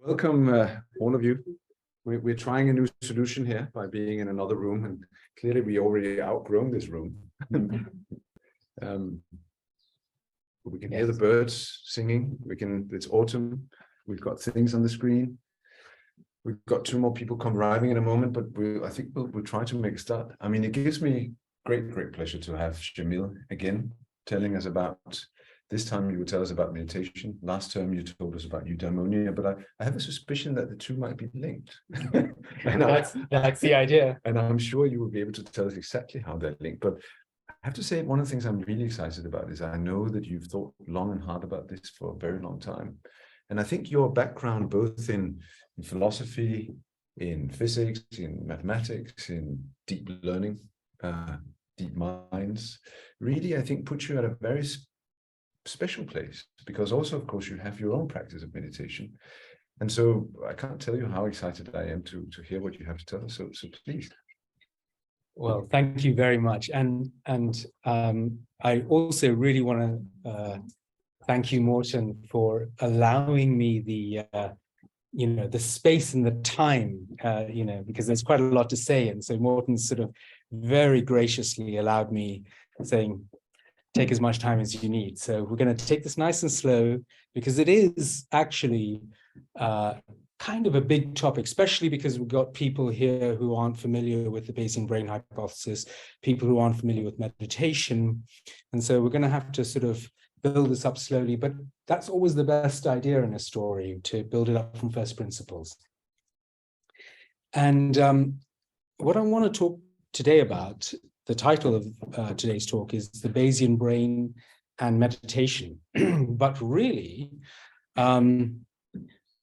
Welcome, all of you. We're trying a new solution here by being in another room, and clearly we already outgrown this room. We can hear the birds singing. It's autumn. We've got things on the screen. We've got two more people arriving in a moment, but I think we'll try to make a start. I mean, it gives me great pleasure to have Shamil again, telling us about. This time you will tell us about meditation. Last term you told us about Eudaimonia, but I have a suspicion that the two might be linked. That's the idea. And I'm sure you will be able to tell us exactly how they're linked. But I have to say, one of the things I'm really excited about is I know that you've thought long and hard about this for a very long time. And I think your background, both in philosophy, in physics, in mathematics, in deep learning, deep minds, really, I think, puts you at a very special place, because also, of course, you have your own practice of meditation. And so I can't tell you how excited I am to hear what you have to tell us. So please. Well, thank you very much. And I also really want to thank you, Morten, for allowing me the space and the time, because there's quite a lot to say. And so Morten sort of very graciously allowed me, saying, take as much time as you need. So we're going to take this nice and slow, because it is actually kind of a big topic, especially because we've got people here who aren't familiar with the Bayesian brain hypothesis, people who aren't familiar with meditation. And so we're going to have to sort of build this up slowly, but that's always the best idea in a story, to build it up from first principles. And what I want to talk today about, the title of today's talk is The Bayesian Brain and Meditation. But really, the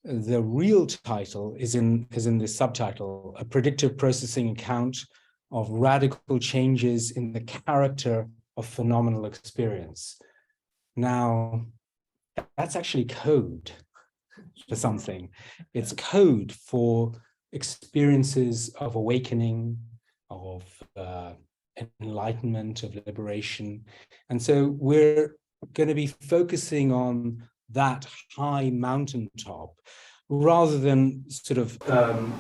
real title is in this subtitle, A Predictive Processing Account of Radical Changes in the Character of Phenomenal Experience. Now, that's actually code for something. It's code for experiences of awakening, of enlightenment, of liberation. And so we're going to be focusing on that high mountaintop, rather than sort of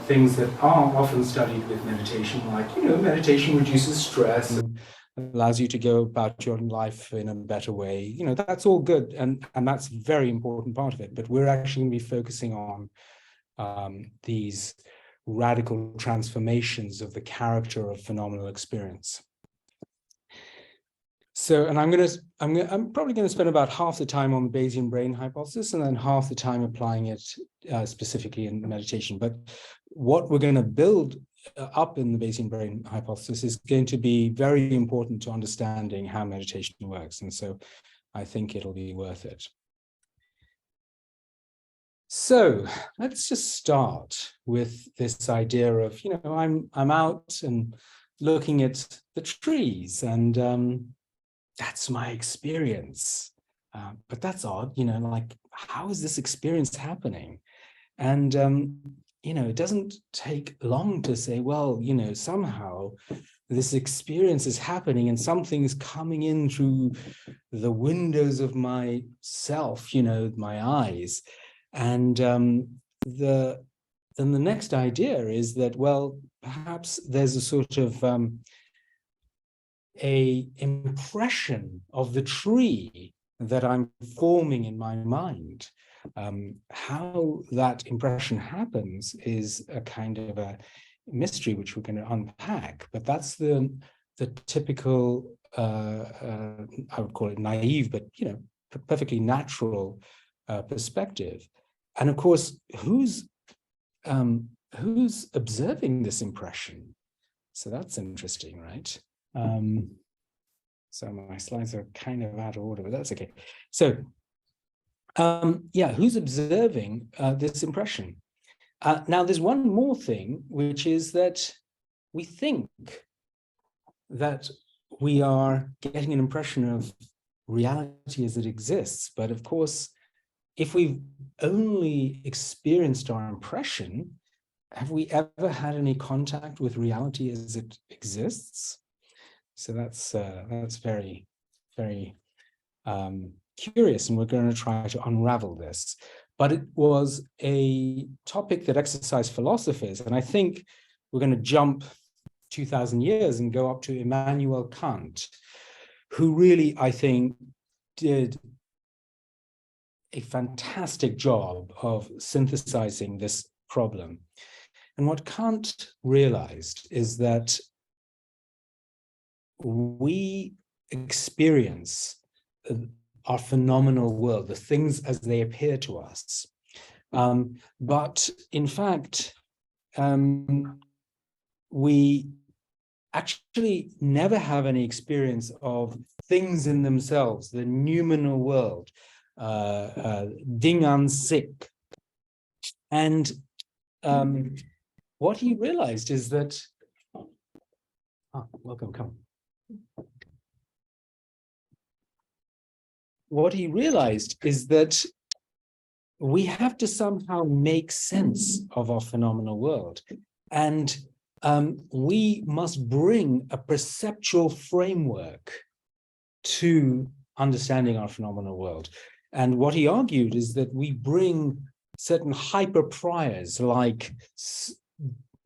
things that are often studied with meditation, like, meditation reduces stress and allows you to go about your life in a better way. That's all good, and that's a very important part of it. But we're actually going to be focusing on these radical transformations of the character of phenomenal experience. So, and I'm probably going to spend about half the time on the Bayesian brain hypothesis, and then half the time applying it specifically in meditation. But what we're going to build up in the Bayesian brain hypothesis is going to be very important to understanding how meditation works. And so I think it'll be worth it. So let's just start with this idea of, I'm out and looking at the trees, and that's my experience. But that's odd, like, how is this experience happening? And, it doesn't take long to say, well, somehow this experience is happening and something is coming in through the windows of my self, my eyes. And then the next idea is that, well, perhaps there's a sort of a impression of the tree that I'm forming in my mind. How that impression happens is a kind of a mystery which we're going to unpack, but that's the typical, I would call it naive, but perfectly natural perspective. And of course, who's observing this impression? So that's interesting, right? So my slides are kind of out of order, but that's okay. So, who's observing this impression? Now, there's one more thing, which is that we think that we are getting an impression of reality as it exists. But of course, if we've only experienced our impression, have we ever had any contact with reality as it exists? So that's very, very curious, and we're going to try to unravel this. but it was a topic that exercised philosophers. And I think we're going to jump 2,000 years and go up to Immanuel Kant, who really, I think, did a fantastic job of synthesizing this problem. And what Kant realized is that we experience our phenomenal world, the things as they appear to us. But in fact, we actually never have any experience of things in themselves, the noumenal world, Ding an sich. And what he realized is that, welcome, come. What he realized is that we have to somehow make sense of our phenomenal world. And we must bring a perceptual framework to understanding our phenomenal world. And what he argued is that we bring certain hyper-priors, like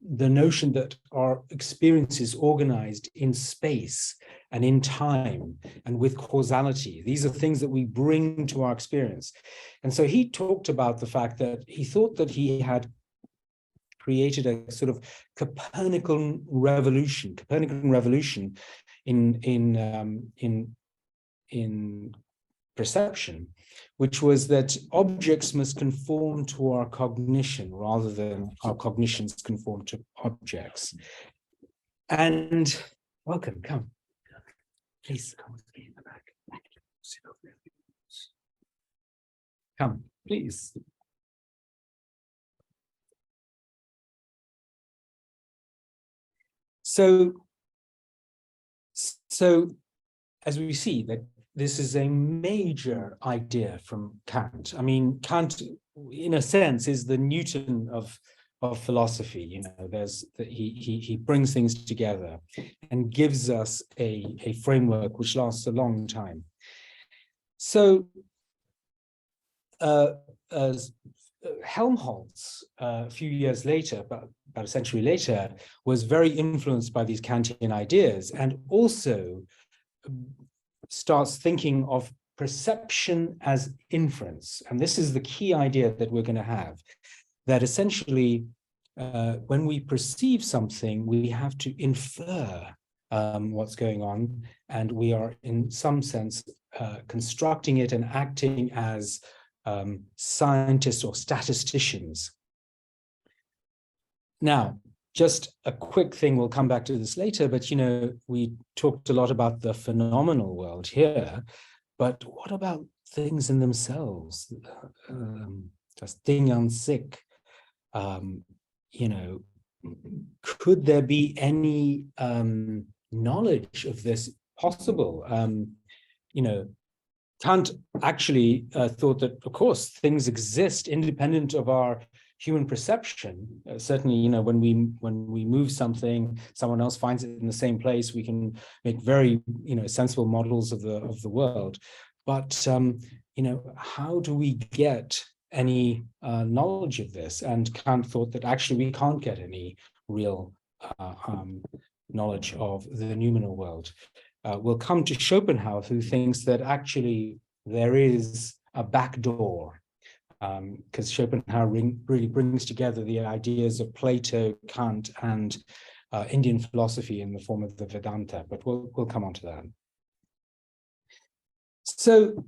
the notion that our experience is organized in space and in time and with causality. These are things that we bring to our experience. And so he talked about the fact that he thought that he had created a sort of Copernican revolution in perception, which was that objects must conform to our cognition rather than our cognitions conform to objects. And welcome, come. Please come with me in the back. Come, please. So as we see that this is a major idea from Kant. I mean, Kant, in a sense, is the Newton of philosophy. You know, he brings things together and gives us a framework which lasts a long time. So, Helmholtz, a few years later, about a century later, was very influenced by these Kantian ideas, and also starts thinking of perception as inference. And this is the key idea that we're going to have, that essentially when we perceive something, we have to infer what's going on, and we are in some sense constructing it and acting as scientists or statisticians. Now, just a quick thing, we'll come back to this later, but you know, we talked a lot about the phenomenal world here, but what about things in themselves? Das Ding an sich, you know, could there be any knowledge of this possible? You know, Kant actually thought that, of course, things exist independent of our human perception. Certainly, you know, when we move something, someone else finds it in the same place, we can make very, you know, sensible models of the world. But you know, how do we get any knowledge of this? And Kant thought that actually we can't get any real knowledge of the noumenal world. We'll come to Schopenhauer, who thinks that actually there is a back door, because Schopenhauer really brings together the ideas of Plato, Kant, and Indian philosophy in the form of the Vedanta, but we'll come on to that. So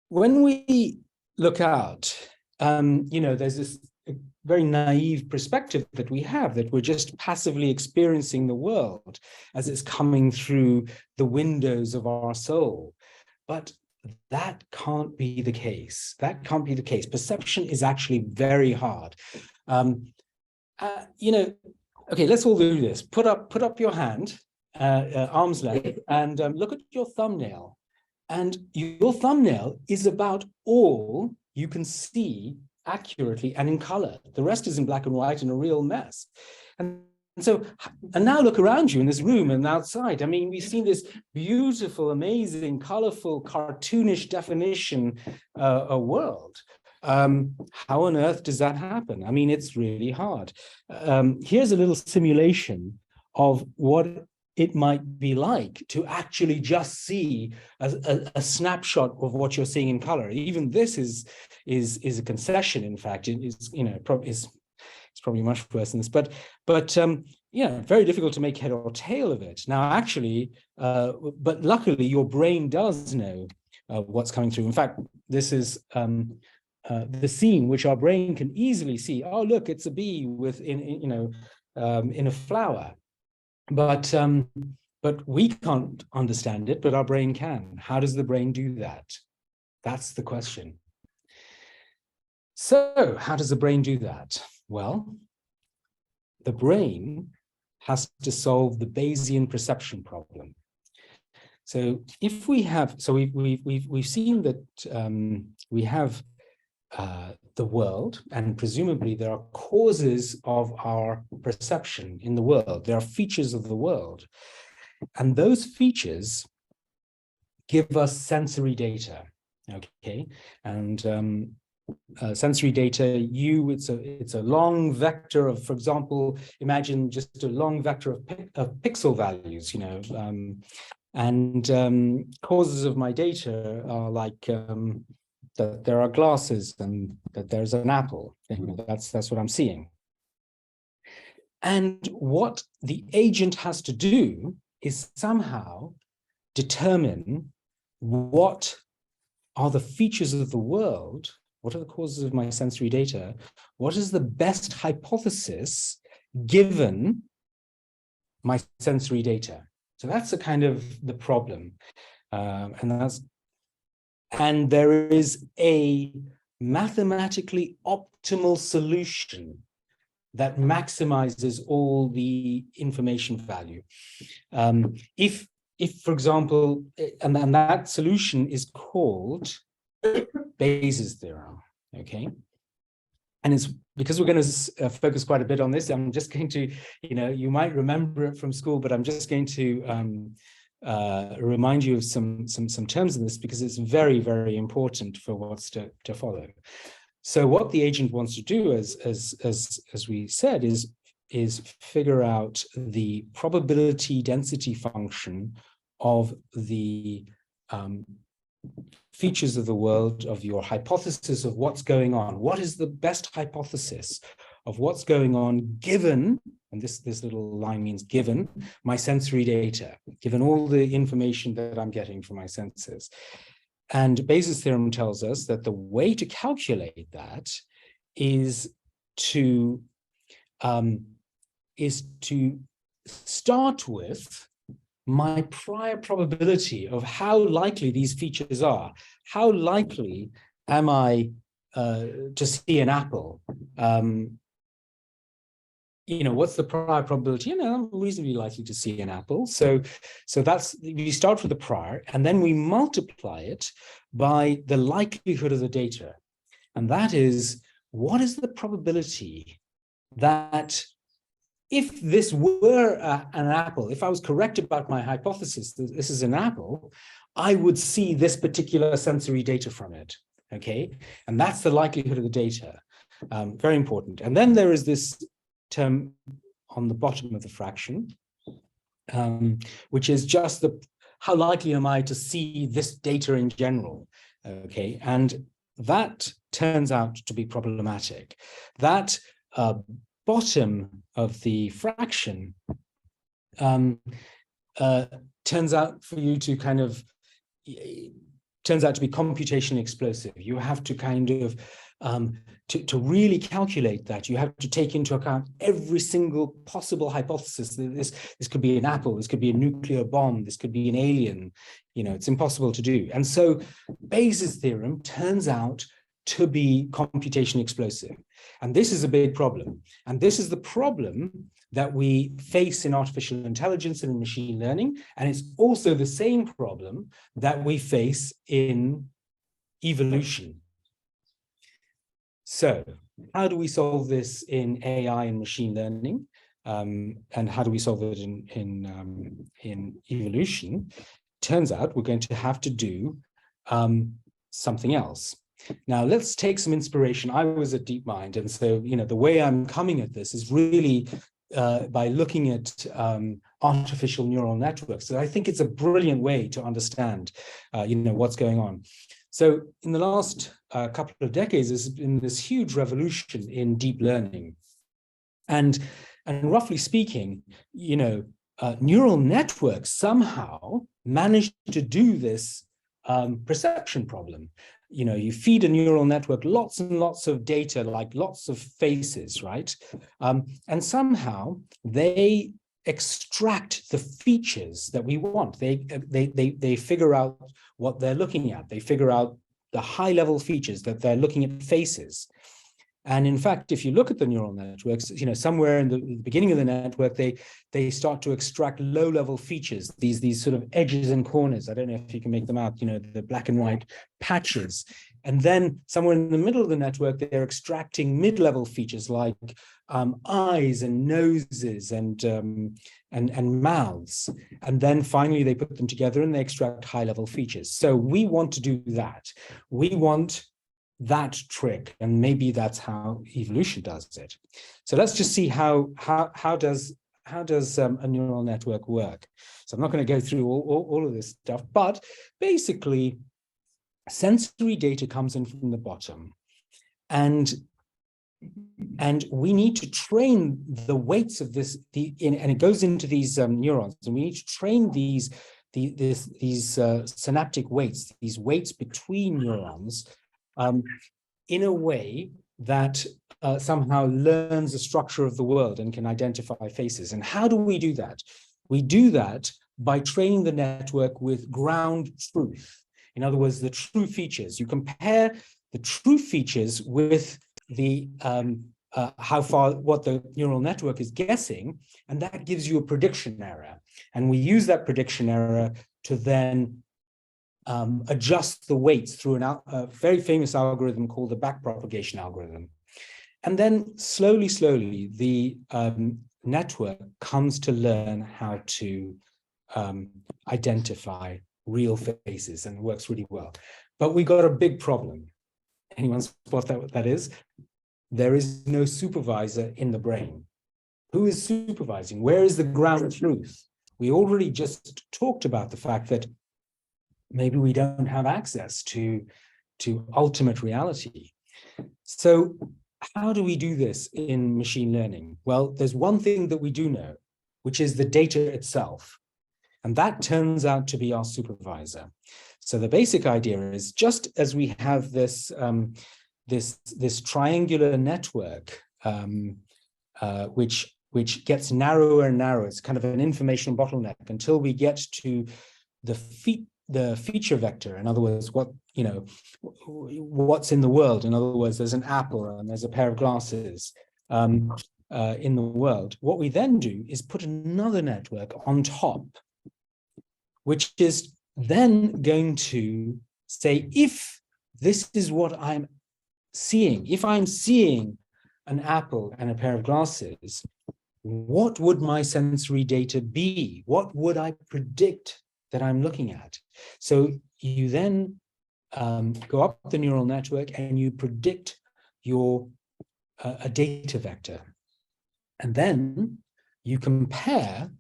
when we look out, you know, there's this very naive perspective that we have, that we're just passively experiencing the world as it's coming through the windows of our soul. But that can't be the case. That can't be the case. Perception is actually very hard. You know, okay, let's all do this. Put up your hand, arm's length, and look at your thumbnail. And your thumbnail is about all you can see accurately and in color. The rest is in black and white and a real mess. And now look around you in this room and outside. I mean, we've seen this beautiful, amazing, colorful, cartoonish definition a world. How on earth does that happen? I mean, it's really hard. Here's a little simulation of what it might be like to actually just see a snapshot of what you're seeing in color. Even this is a concession. In fact, it is, you know, it's probably much worse than this. But yeah, very difficult to make head or tail of it. Now, actually, but luckily, your brain does know what's coming through. In fact, this is the scene which our brain can easily see. Oh, look, it's a bee in a flower. But we can't understand it, but our brain can. How does the brain do that? That's the question. So how does the brain do that? Well, the brain has to solve the Bayesian perception problem. So if we have, so we've seen that we have the world, and presumably there are causes of our perception in the world. There are features of the world, and those features give us sensory data. Okay, and sensory data, it's a long vector of, for example, imagine just a long vector of pixel values, you know, and causes of my data are like that there are glasses and that there's an apple. That's what I'm seeing. And what the agent has to do is somehow determine what are the features of the world, what are the causes of my sensory data, what is the best hypothesis given my sensory data. So that's a kind of the problem. And there is a mathematically optimal solution that maximizes all the information value. If for example, and that solution is called Bayes' theorem, okay? And it's because we're going to focus quite a bit on this. I'm just going to, you know, you might remember it from school, but I'm just going to remind you of some terms in this because it's very, very important for what's to follow. So what the agent wants to do, as we said, is figure out the probability density function of the features of the world, of your hypothesis of what's going on. What is the best hypothesis of what's going on given, and this little line means given, my sensory data, given all the information that I'm getting from my senses. And Bayes' theorem tells us that the way to calculate that is to start with my prior probability of how likely these features are. How likely am I to see an apple? You know, what's the prior probability? You know, I'm reasonably likely to see an apple. So that's, we start with the prior, and then we multiply it by the likelihood of the data. And that is, what is the probability that if this were an apple, if I was correct about my hypothesis that this is an apple, I would see this particular sensory data from it, okay? And that's the likelihood of the data, very important. And then there is this term on the bottom of the fraction, which is just how likely am I to see this data in general, okay? And that turns out to be problematic. That bottom of the fraction turns out for you to kind of, turns out to be computationally explosive. You have to kind of, to really calculate that, you have to take into account every single possible hypothesis. This could be an apple, this could be a nuclear bomb, this could be an alien, you know, it's impossible to do. And so Bayes' theorem turns out to be computationally explosive. And this is a big problem. And this is the problem that we face in artificial intelligence and in machine learning. And it's also the same problem that we face in evolution. So how do we solve this in AI and machine learning? And how do we solve it in evolution? Turns out we're going to have to do something else. Now, let's take some inspiration. I was at DeepMind, and so, the way I'm coming at this is really by looking at artificial neural networks. So I think it's a brilliant way to understand, what's going on. So in the last couple of decades, there's been this huge revolution in deep learning. And roughly speaking, neural networks somehow managed to do this perception problem. You feed a neural network lots and lots of data, like lots of faces, right? And somehow they extract the features that we want. They figure out what they're looking at. They figure out the high-level features that they're looking at faces. And in fact, if you look at the neural networks, somewhere in the beginning of the network, they start to extract low-level features, these sort of edges and corners. I don't know if you can make them out, the black and white patches. And then somewhere in the middle of the network, they're extracting mid-level features like eyes and noses and mouths. And then finally, they put them together and they extract high-level features. So we want to do that. We want that trick, and maybe that's how evolution does it. So let's just see how does a neural network work. So I'm not going to go through all of this stuff, but basically sensory data comes in from the bottom, and we need to train the weights of this, and it goes into these neurons, and we need to train these synaptic weights, these weights between neurons, in a way that somehow learns the structure of the world and can identify faces. And how do we do that? We do that by training the network with ground truth. In other words, the true features. You compare the true features with the what the neural network is guessing, and that gives you a prediction error. And we use that prediction error to then adjust the weights through a very famous algorithm called the backpropagation algorithm. And then slowly, the network comes to learn how to identify real faces, and it works really well. But we got a big problem. Anyone spot what that is? There is no supervisor in the brain. Who is supervising? Where is the ground truth? We already just talked about the fact that maybe we don't have access to ultimate reality. So how do we do this in machine learning? Well, there's one thing that we do know, which is the data itself. And that turns out to be our supervisor. So the basic idea is, just as we have this, this triangular network, which gets narrower and narrower, it's kind of an information bottleneck until we get to the feature vector. In other words, what's in the world. In other words, there's an apple and there's a pair of glasses in the world. What we then do is put another network on top, which is then going to say, if this is what I'm seeing, if I'm seeing an apple and a pair of glasses, what would my sensory data be? What would I predict that I'm looking at? So you then go up the neural network and you predict your a data vector. And then you compare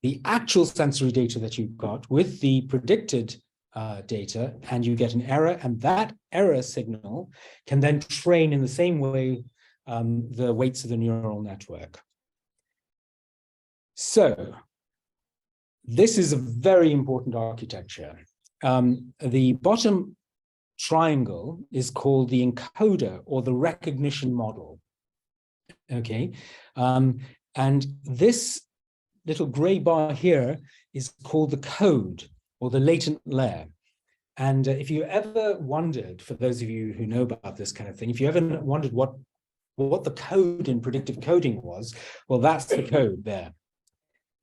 the actual sensory data that you've got with the predicted data, and you get an error, and that error signal can then train in the same way the weights of the neural network. So this is a very important architecture. The bottom triangle is called the encoder or the recognition model. Okay, and this little gray bar here is called the code or the latent layer. And if you ever wondered, for those of you who know about this kind of thing, if you ever wondered what the code in predictive coding was, well, that's the code there.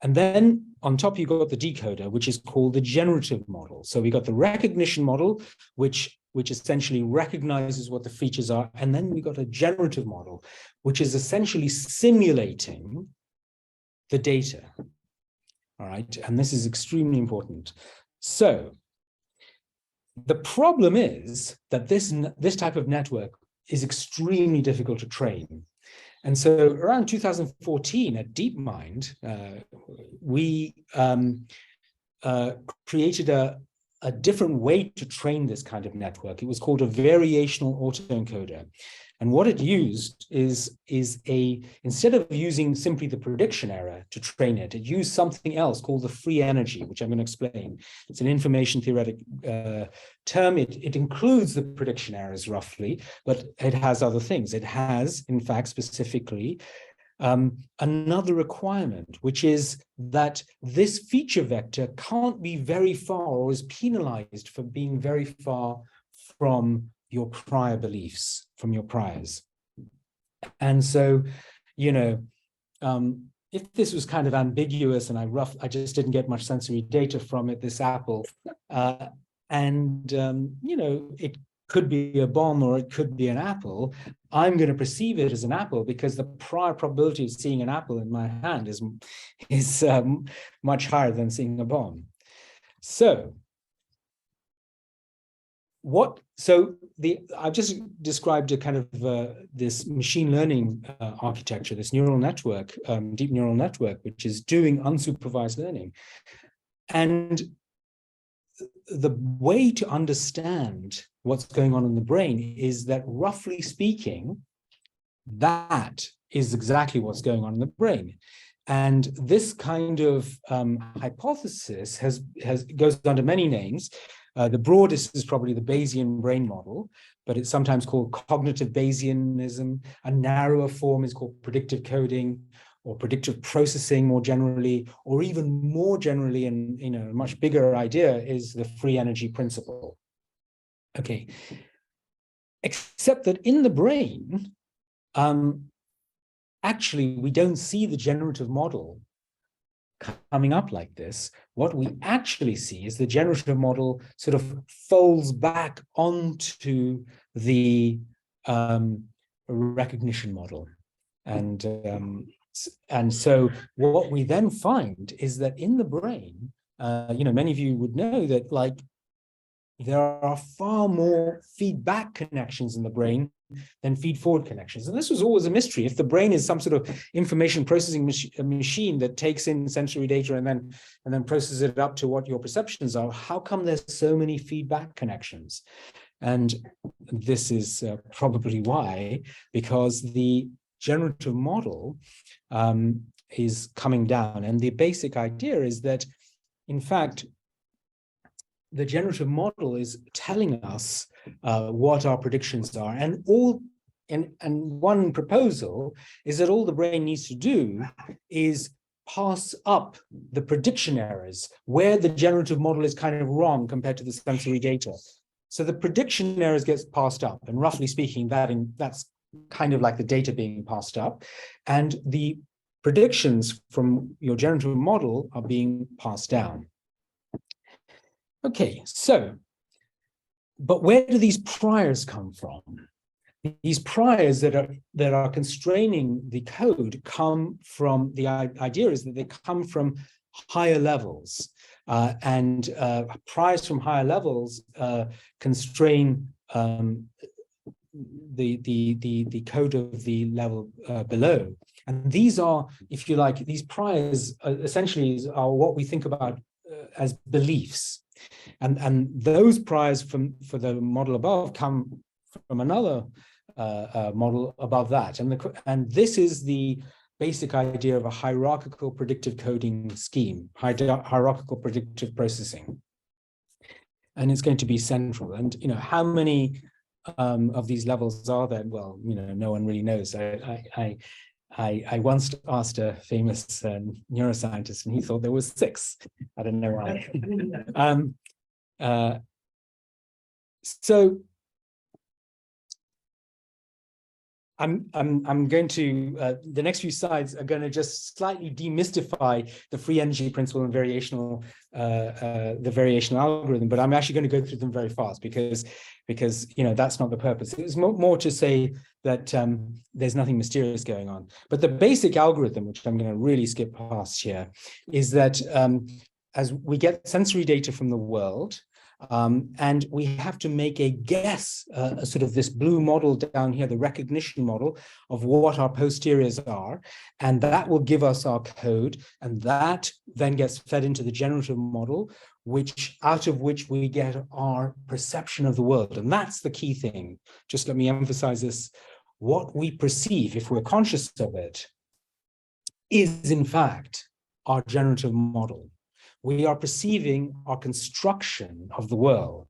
And then on top, you got the decoder, which is called the generative model. So we got the recognition model, which essentially recognizes what the features are. And then we got a generative model, which is essentially simulating the data. All right. And this is extremely important. So The problem is that this type of network is extremely difficult to train. And so around 2014 at DeepMind, we created a different way to train this kind of network. It was called a variational autoencoder. And what it used is instead of using simply the prediction error to train it, it used something else called the free energy, which I'm going to explain. It's an information theoretic term. It includes the prediction errors roughly, but it has other things. It has, in fact, specifically another requirement, which is that this feature vector can't be very far or is penalized for being very far from your prior beliefs, from your priors. And so, you know, if this was kind of ambiguous and I just didn't get much sensory data from it, this apple, you know, it could be a bomb or it could be an apple, I'm going to perceive it as an apple because the prior probability of seeing an apple in my hand is much higher than seeing a bomb. So I've just described a kind of this machine learning architecture, this neural network, deep neural network, which is doing unsupervised learning. And the way to understand what's going on in the brain is that, roughly speaking, that is exactly what's going on in the brain. And this kind of hypothesis goes under many names. The broadest is probably the Bayesian brain model, but it's sometimes called cognitive Bayesianism. A narrower form is called predictive coding or predictive processing more generally, or even more generally, and you know, a much bigger idea is the free energy principle. Okay, except that in the brain, actually, we don't see the generative model coming up like this. What we actually see is the generative model sort of folds back onto the recognition model. And so what we then find is that in the brain, you know, many of you would know that, like, there are far more feedback connections in the brain than feed-forward connections. And this was always a mystery. If the brain is some sort of information processing machine that takes in sensory data and then processes it up to what your perceptions are, how come there's so many feedback connections? And this is probably why, because the generative model is coming down. And the basic idea is that, in fact, the generative model is telling us what our predictions are. And one proposal is that all the brain needs to do is pass up the prediction errors where the generative model is kind of wrong compared to the sensory data. So the prediction errors gets passed up, and roughly speaking, that's kind of like the data being passed up, and the predictions from your generative model are being passed down. Okay, so, but where do these priors come from? These priors that are constraining the code come from, the idea is that they come from higher levels, and priors from higher levels constrain the code of the level below. And these are, if you like, these priors essentially are what we think about as beliefs. And those priors for the model above come from another model above that. And this is the basic idea of a hierarchical predictive coding scheme, hierarchical predictive processing. And it's going to be central. And, you know, how many of these levels are there? Well, you know, no one really knows. I once asked a famous neuroscientist, and he thought there was 6. I don't know why. So I'm going to, the next few slides are going to just slightly demystify the free energy principle and the variational algorithm, but I'm actually going to go through them very fast because you know, that's not the purpose. It's more to say that there's nothing mysterious going on. But the basic algorithm, which I'm going to really skip past here, is that as we get sensory data from the world, And we have to make a guess, sort of this blue model down here, the recognition model of what our posteriors are. And that will give us our code. And that then gets fed into the generative model, out of which we get our perception of the world. And that's the key thing. Just let me emphasize this. What we perceive, if we're conscious of it, is in fact our generative model. We are perceiving our construction of the world.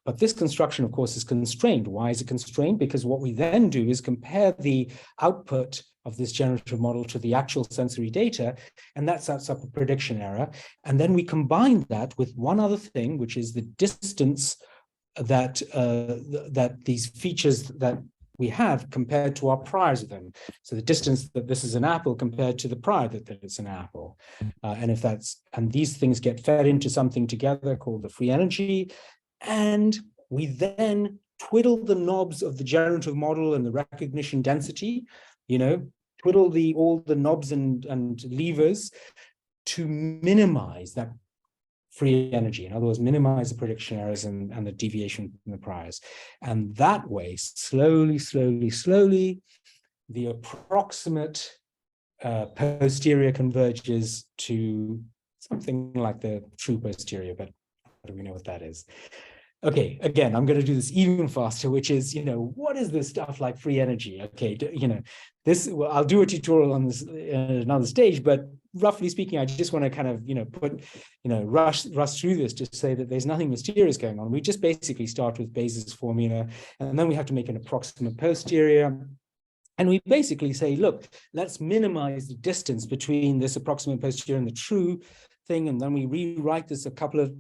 But this construction, of course, is constrained. Why is it constrained? Because what we then do is compare the output of this generative model to the actual sensory data, and that sets up a prediction error. And then we combine that with one other thing, which is the distance that, that these features that we have compared to our priors of them. So the distance that this is an apple compared to the prior that it's an apple. And these things get fed into something together called the free energy. And we then twiddle the knobs of the generative model and the recognition density, twiddle all the knobs and levers to minimize that free energy. In other words, minimize the prediction errors and the deviation from the priors. And that way, slowly, the approximate posterior converges to something like the true posterior, but how do we know what that is? Okay, again, I'm going to do this even faster, which is, what is this stuff like free energy? Okay, I'll do a tutorial on this at another stage, but roughly speaking, I just want to kind of, rush through this to say that there's nothing mysterious going on. We just basically start with Bayes' formula, and then we have to make an approximate posterior. And we basically say, look, let's minimize the distance between this approximate posterior and the true thing, and then we rewrite this a couple of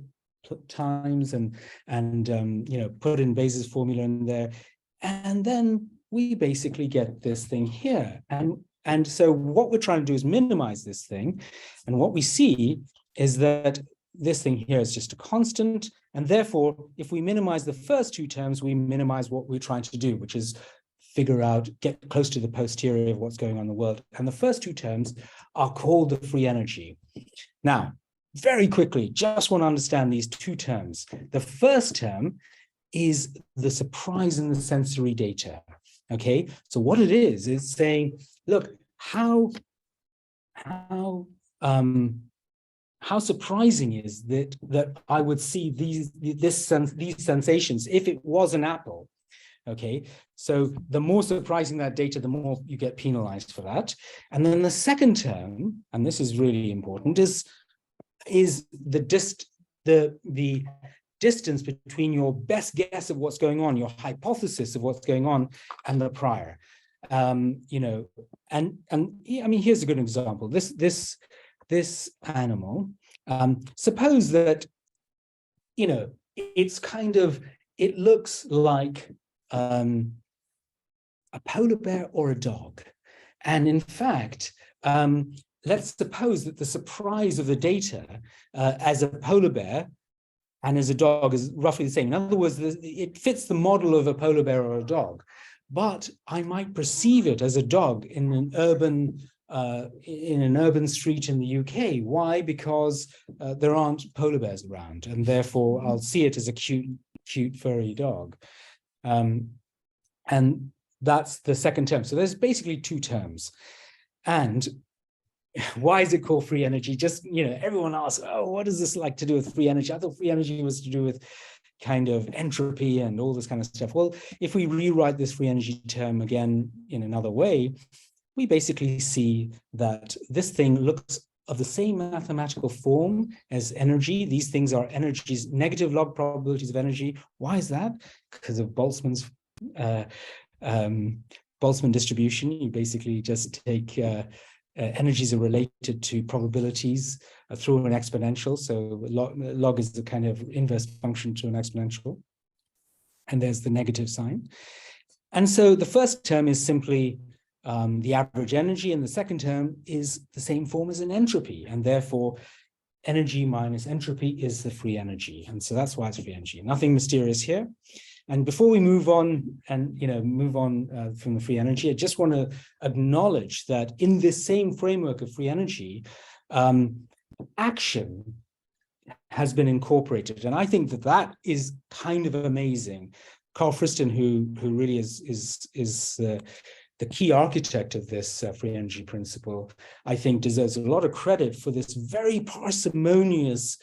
times and put in Bayes' formula in there, and then we basically get this thing here. And so what we're trying to do is minimize this thing, and what we see is that this thing here is just a constant, and therefore if we minimize the first two terms, we minimize what we're trying to do, which is get close to the posterior of what's going on in the world. And the first two terms are called the free energy. Now, very quickly, just want to understand these two terms. The first term is the surprise in the sensory data. Okay, so what it is saying, look, how surprising is that I would see these sensations if it was an apple. Okay, so the more surprising that data, the more you get penalized for that. And then the second term, and this is really important, is the distance between your best guess of what's going on, your hypothesis of what's going on, and the prior. And I mean, here's a good example. This animal. Suppose that it looks like a polar bear or a dog, and in fact. Let's suppose that the surprise of the data as a polar bear and as a dog is roughly the same. In other words, it fits the model of a polar bear or a dog, but I might perceive it as a dog in an urban street in the UK. Why? Because there aren't polar bears around, and therefore I'll see it as a cute furry dog. And that's the second term. So there's basically two terms. And why is it called free energy? Just, everyone asks, oh, what is this like to do with free energy? I thought free energy was to do with kind of entropy and all this kind of stuff. Well, if we rewrite this free energy term again in another way, we basically see that this thing looks of the same mathematical form as energy. These things are energies, negative log probabilities of energy. Why is that? Because of Boltzmann's Boltzmann distribution. You basically just take energies are related to probabilities through an exponential. So log is the kind of inverse function to an exponential. And there's the negative sign. And so the first term is simply the average energy, and the second term is the same form as an entropy. And therefore, energy minus entropy is the free energy. And so that's why it's free energy. Nothing mysterious here. And before we move on and from the free energy, I just want to acknowledge that in this same framework of free energy, action has been incorporated. And I think that that is kind of amazing. Carl Friston, who really is the key architect of this free energy principle, I think deserves a lot of credit for this very parsimonious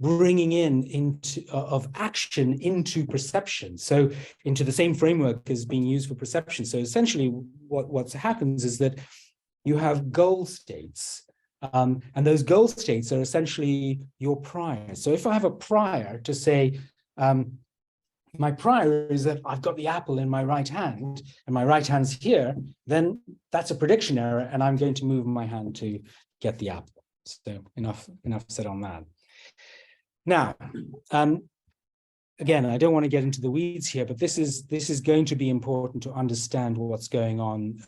bringing of action into perception. So into the same framework as being used for perception. So essentially what happens is that you have goal states. And those goal states are essentially your priors. So if I have a prior to say, my prior is that I've got the apple in my right hand and my right hand's here, then that's a prediction error and I'm going to move my hand to get the apple. So enough said on that. Now, again, I don't want to get into the weeds here, but this is going to be important to understand what's going on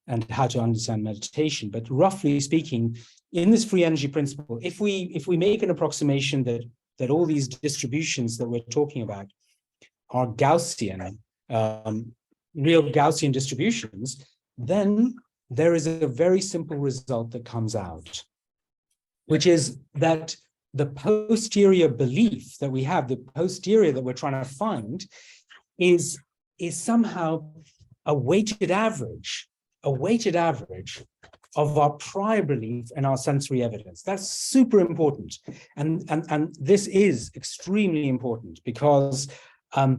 and how to understand meditation. But roughly speaking, in this free energy principle, if we make an approximation that all these distributions that we're talking about are Gaussian, real Gaussian distributions, then there is a very simple result that comes out, which is that the posterior belief that we have, the posterior that we're trying to find, is somehow a weighted average of our prior belief and our sensory evidence. That's super important. And this is extremely important because the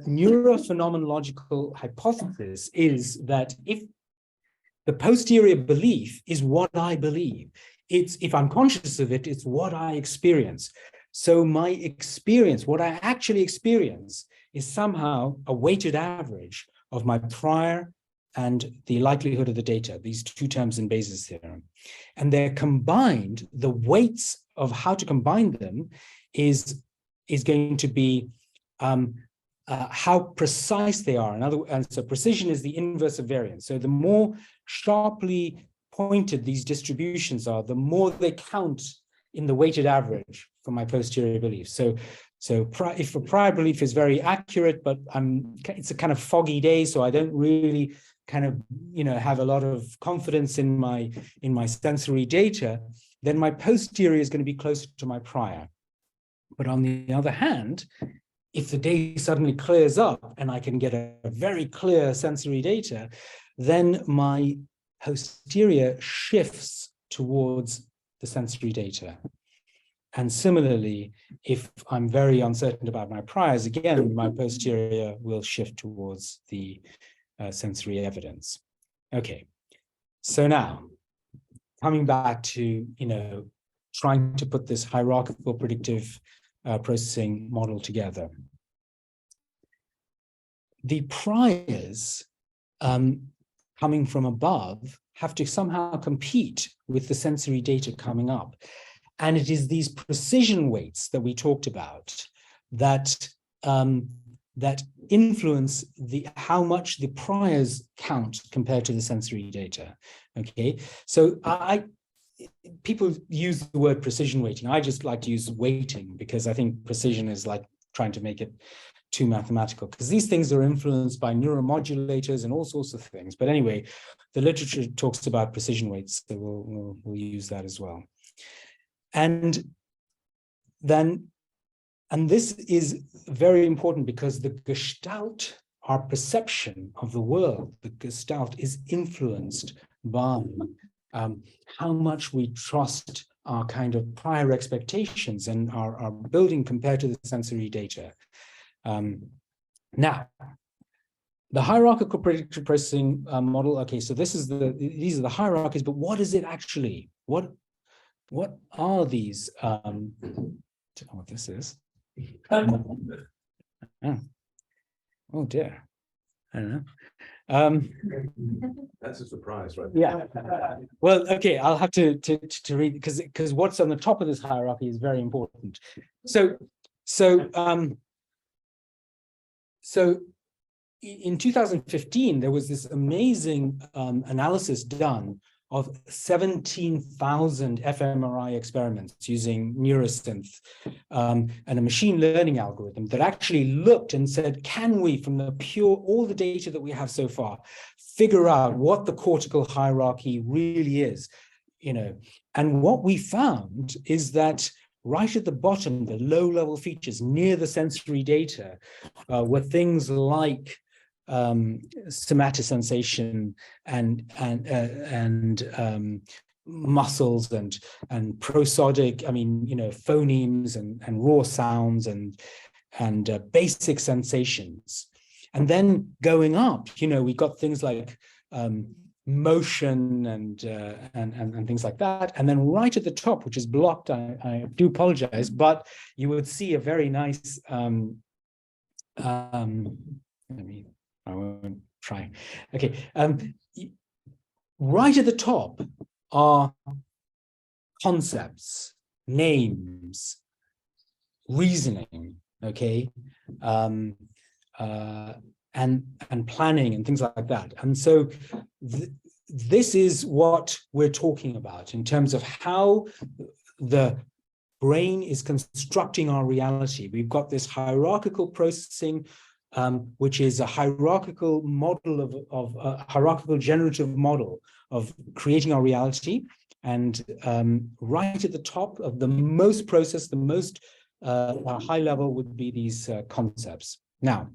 neurophenomenological hypothesis is that if the posterior belief is what I believe, if I'm conscious of it, it's what I experience. So my experience, what I actually experience, is somehow a weighted average of my prior and the likelihood of the data, these two terms in Bayes' theorem. And they're combined, the weights of how to combine them is going to be how precise they are. And so precision is the inverse of variance. So the more sharply pointed these distributions are, the more they count in the weighted average for my posterior belief. So if a prior belief is very accurate, but it's a kind of foggy day, so I don't really kind of have a lot of confidence in my sensory data, then my posterior is going to be closer to my prior. But on the other hand, if the day suddenly clears up and I can get a very clear sensory data, then my posterior shifts towards the sensory data. And similarly, if I'm very uncertain about my priors, again, my posterior will shift towards the sensory evidence. Okay, so now coming back to, trying to put this hierarchical predictive processing model together. The priors coming from above have to somehow compete with the sensory data coming up. And it is these precision weights that we talked about that that influence how much the priors count compared to the sensory data. Okay, so people use the word precision weighting. I just like to use weighting because I think precision is like trying to make it too mathematical, because these things are influenced by neuromodulators and all sorts of things. But anyway, the literature talks about precision weights, so we'll use that as well. And this is very important because the Gestalt, our perception of the world, the Gestalt is influenced by how much we trust our kind of prior expectations and our building compared to the sensory data. Now, the hierarchical predictive processing model. Okay, so these are the hierarchies, but what is it actually? What are these? I don't know what this is. Oh dear, I don't know. That's a surprise, right? Yeah. Well, okay, I'll have to read because what's on the top of this hierarchy is very important. So in 2015, there was this amazing analysis done of 17,000 fMRI experiments using Neurosynth and a machine learning algorithm that actually looked and said, can we, from all the data that we have so far, figure out what the cortical hierarchy really is? and what we found is that right at the bottom, the low-level features near the sensory data were things like somatosensation and muscles and prosodic, phonemes and raw sounds and basic sensations. And then going up, we got things like motion and things like that. And then right at the top, which is blocked, I do apologize, but you would see a very nice, I won't try. Okay. Right at the top are concepts, names, reasoning, okay, and planning and things like that. And so this is what we're talking about in terms of how the brain is constructing our reality. We've got this hierarchical processing, which is a hierarchical model of a hierarchical generative model of creating our reality. And right at the top of the most processed, the most high level would be these concepts. Now,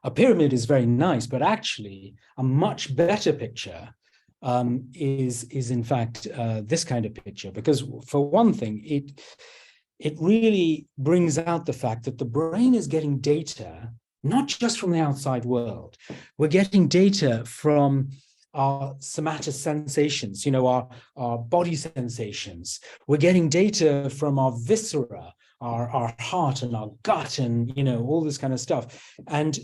a pyramid is very nice, but actually a much better picture is in fact this kind of picture, because for one thing, it really brings out the fact that the brain is getting data, not just from the outside world. We're getting data from our somatosensations, our body sensations. We're getting data from our viscera, our heart and our gut and, all this kind of stuff. And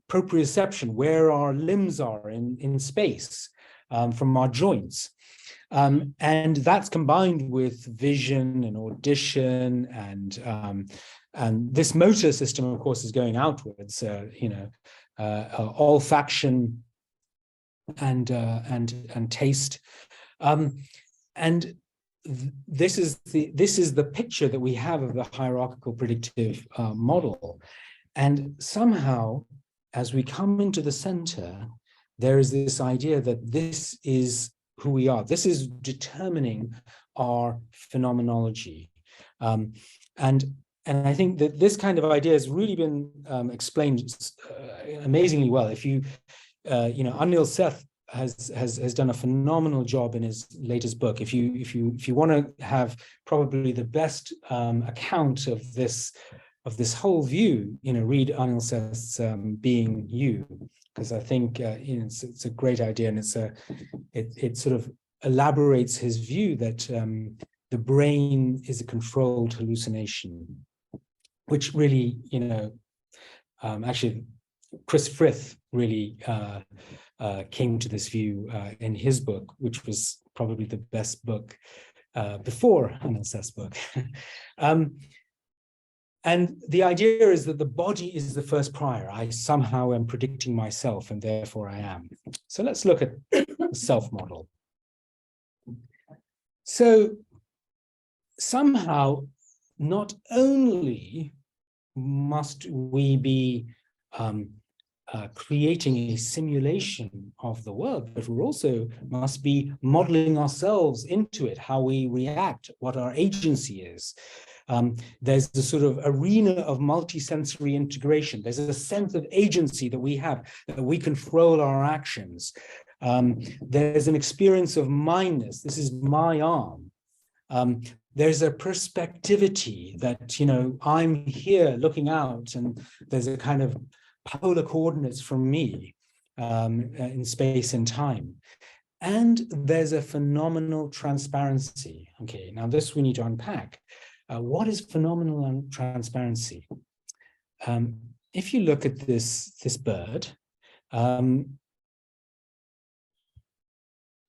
proprioception, where our limbs are in space, from our joints. And that's combined with vision and audition and this motor system, of course, is going outwards, olfaction and taste. And this is the picture that we have of the hierarchical predictive model. And somehow, as we come into the center, there is this idea that this is who we are. This is determining our phenomenology. And I think that this kind of idea has really been explained amazingly well. If you, Anil Seth has done a phenomenal job in his latest book. If you want to have probably the best account of this whole view, read Anil Seth's Being You, because I think it's a great idea, and it sort of elaborates his view that the brain is a controlled hallucination, which really, actually Chris Frith really came to this view in his book, which was probably the best book before Anil Seth's book. And the idea is that the body is the first prior. I somehow am predicting myself, and therefore I am. So let's look at the self model. So somehow, not only must we be creating a simulation of the world, but we also must be modeling ourselves into it, how we react, what our agency is. There's the sort of arena of multisensory integration. There's a sense of agency that we have, that we control our actions. There's an experience of mindness. This is my arm. There's a perspectivity that, I'm here looking out, and there's a kind of polar coordinates from me in space and time. And there's a phenomenal transparency. Okay, now this we need to unpack. What is phenomenal transparency? If you look at this bird,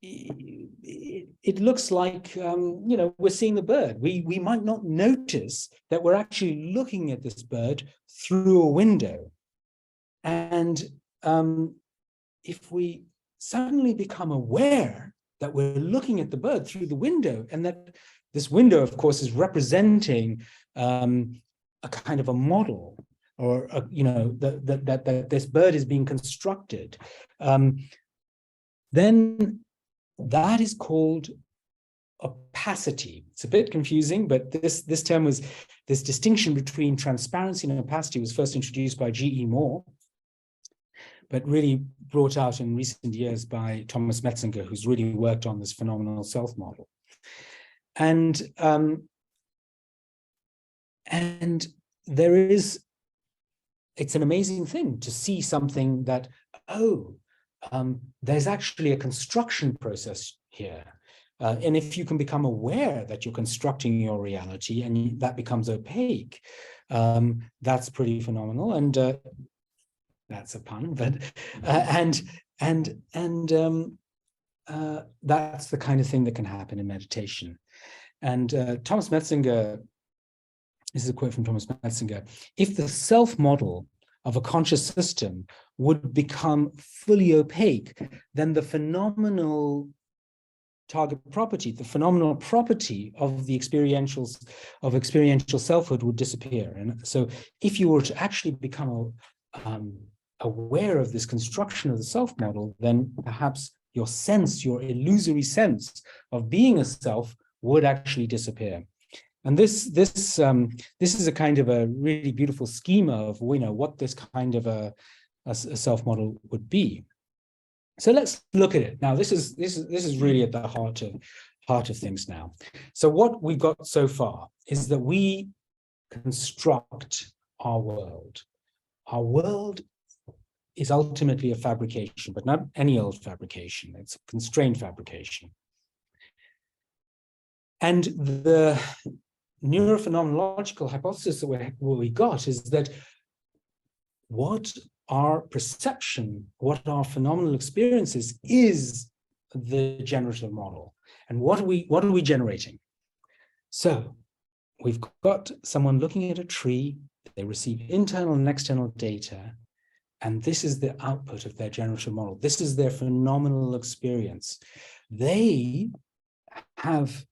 it looks like, we're seeing the bird. We might not notice that we're actually looking at this bird through a window. And if we suddenly become aware that we're looking at the bird through the window, and that this window, of course, is representing a kind of a model, or that this bird is being constructed, then that is called opacity. It's a bit confusing, but this term was, this distinction between transparency and opacity was first introduced by G.E. Moore, but really brought out in recent years by Thomas Metzinger, who's really worked on this phenomenal self model. And there is, it's an amazing thing to see something that, oh, there's actually a construction process here. And if you can become aware that you're constructing your reality and that becomes opaque, that's pretty phenomenal. And that's a pun, but that's the kind of thing that can happen in meditation. And Thomas Metzinger, this is a quote from Thomas Metzinger: if the self model of a conscious system would become fully opaque, then the phenomenal target property, the phenomenal property of the experiential selfhood would disappear. And so if you were to actually become aware of this construction of the self model, then perhaps your sense, your illusory sense of being a self would actually disappear. And this is a kind of a really beautiful schema of, you know, what this kind of a self model would be. So let's look at it now. This is really at the heart of things now. So what we've got so far is that we construct our world. Our world is ultimately a fabrication, but not any old fabrication. It's a constrained fabrication. And the neurophenomenological hypothesis that we got is that what our perception, what our phenomenal experiences is the generative model. And what are we generating? So we've got someone looking at a tree, they receive internal and external data, and this is the output of their generative model. This is their phenomenal experience. They have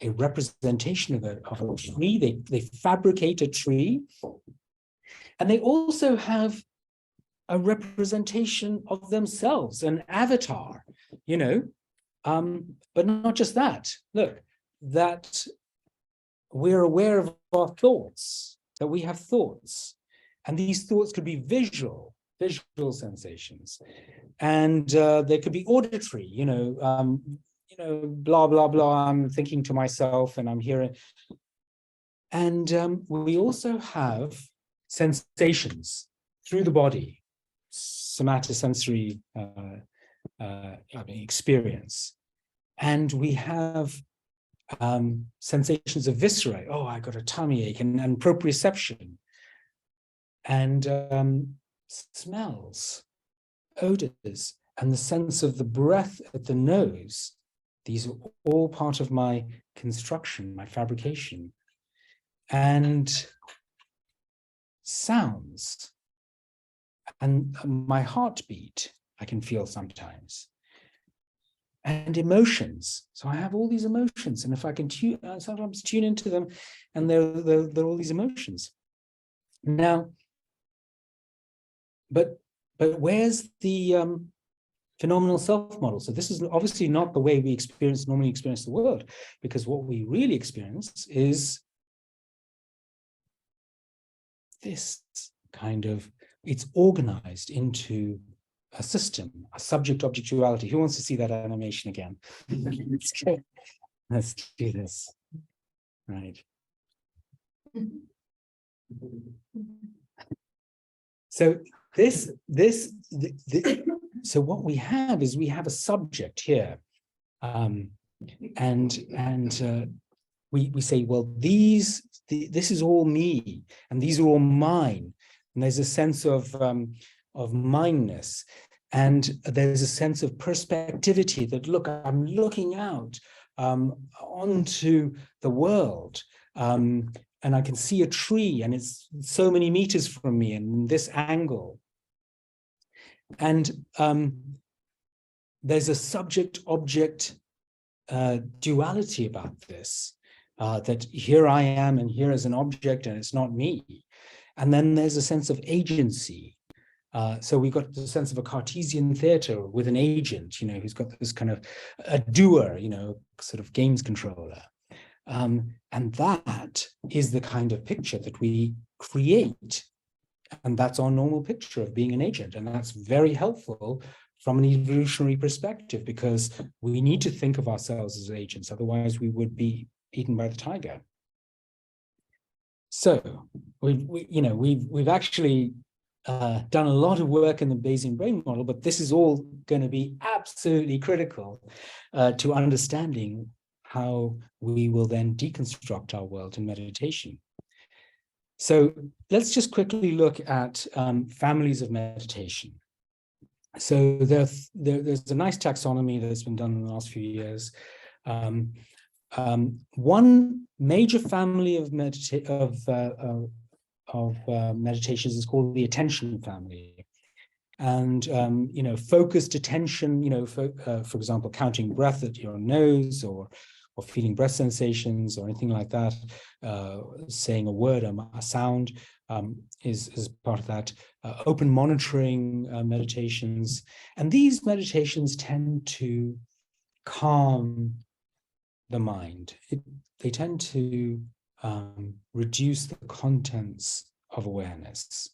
a representation of a tree. They fabricate a tree, and they also have a representation of themselves, an avatar, you know. But not just that. Look, that we're aware of our thoughts, that we have thoughts, and these thoughts could be visual sensations, and they could be auditory, you know, blah, blah, blah, I'm thinking to myself and I'm hearing. And we also have sensations through the body, somatosensory experience. And we have sensations of viscera. Oh, I got a tummy ache, and proprioception. And smells, odors, and the sense of the breath at the nose. These are all part of my construction, my fabrication. And sounds, and my heartbeat, I can feel sometimes. And emotions. So I have all these emotions, and if I can sometimes tune into them, and they're all these emotions. Now, but where's the phenomenal self-model? So this is obviously not the way we normally experience the world, because what we really experience is this kind of, it's organized into a system, a subject-object duality. Who wants to see that animation again? Let's do this. Right. So so what we have is we have a subject here, and we say, well, this is all me, and these are all mine, and there's a sense of mineness, and there's a sense of perspectivity that, look, I'm looking out onto the world, and I can see a tree, and it's so many meters from me, and this angle. And there's a subject-object duality about this, that here I am, and here is an object, and it's not me. And then there's a sense of agency, So we've got the sense of a Cartesian theater with an agent, who's got this kind of a doer, sort of games controller. And that is the kind of picture that we create. And that's our normal picture of being an agent. And that's very helpful from an evolutionary perspective, because we need to think of ourselves as agents. Otherwise, we would be eaten by the tiger. So we've actually done a lot of work in the Bayesian brain model, but this is all going to be absolutely critical to understanding how we will then deconstruct our world in meditation. So let's just quickly look at families of meditation. So there's a nice taxonomy that's been done in the last few years. One major family of meditations is called the attention family. And, focused attention, for example, counting breath at your nose, or feeling breath sensations or anything like that, saying a word, a sound is part of that. Open monitoring meditations. And these meditations tend to calm the mind. They tend to reduce the contents of awareness.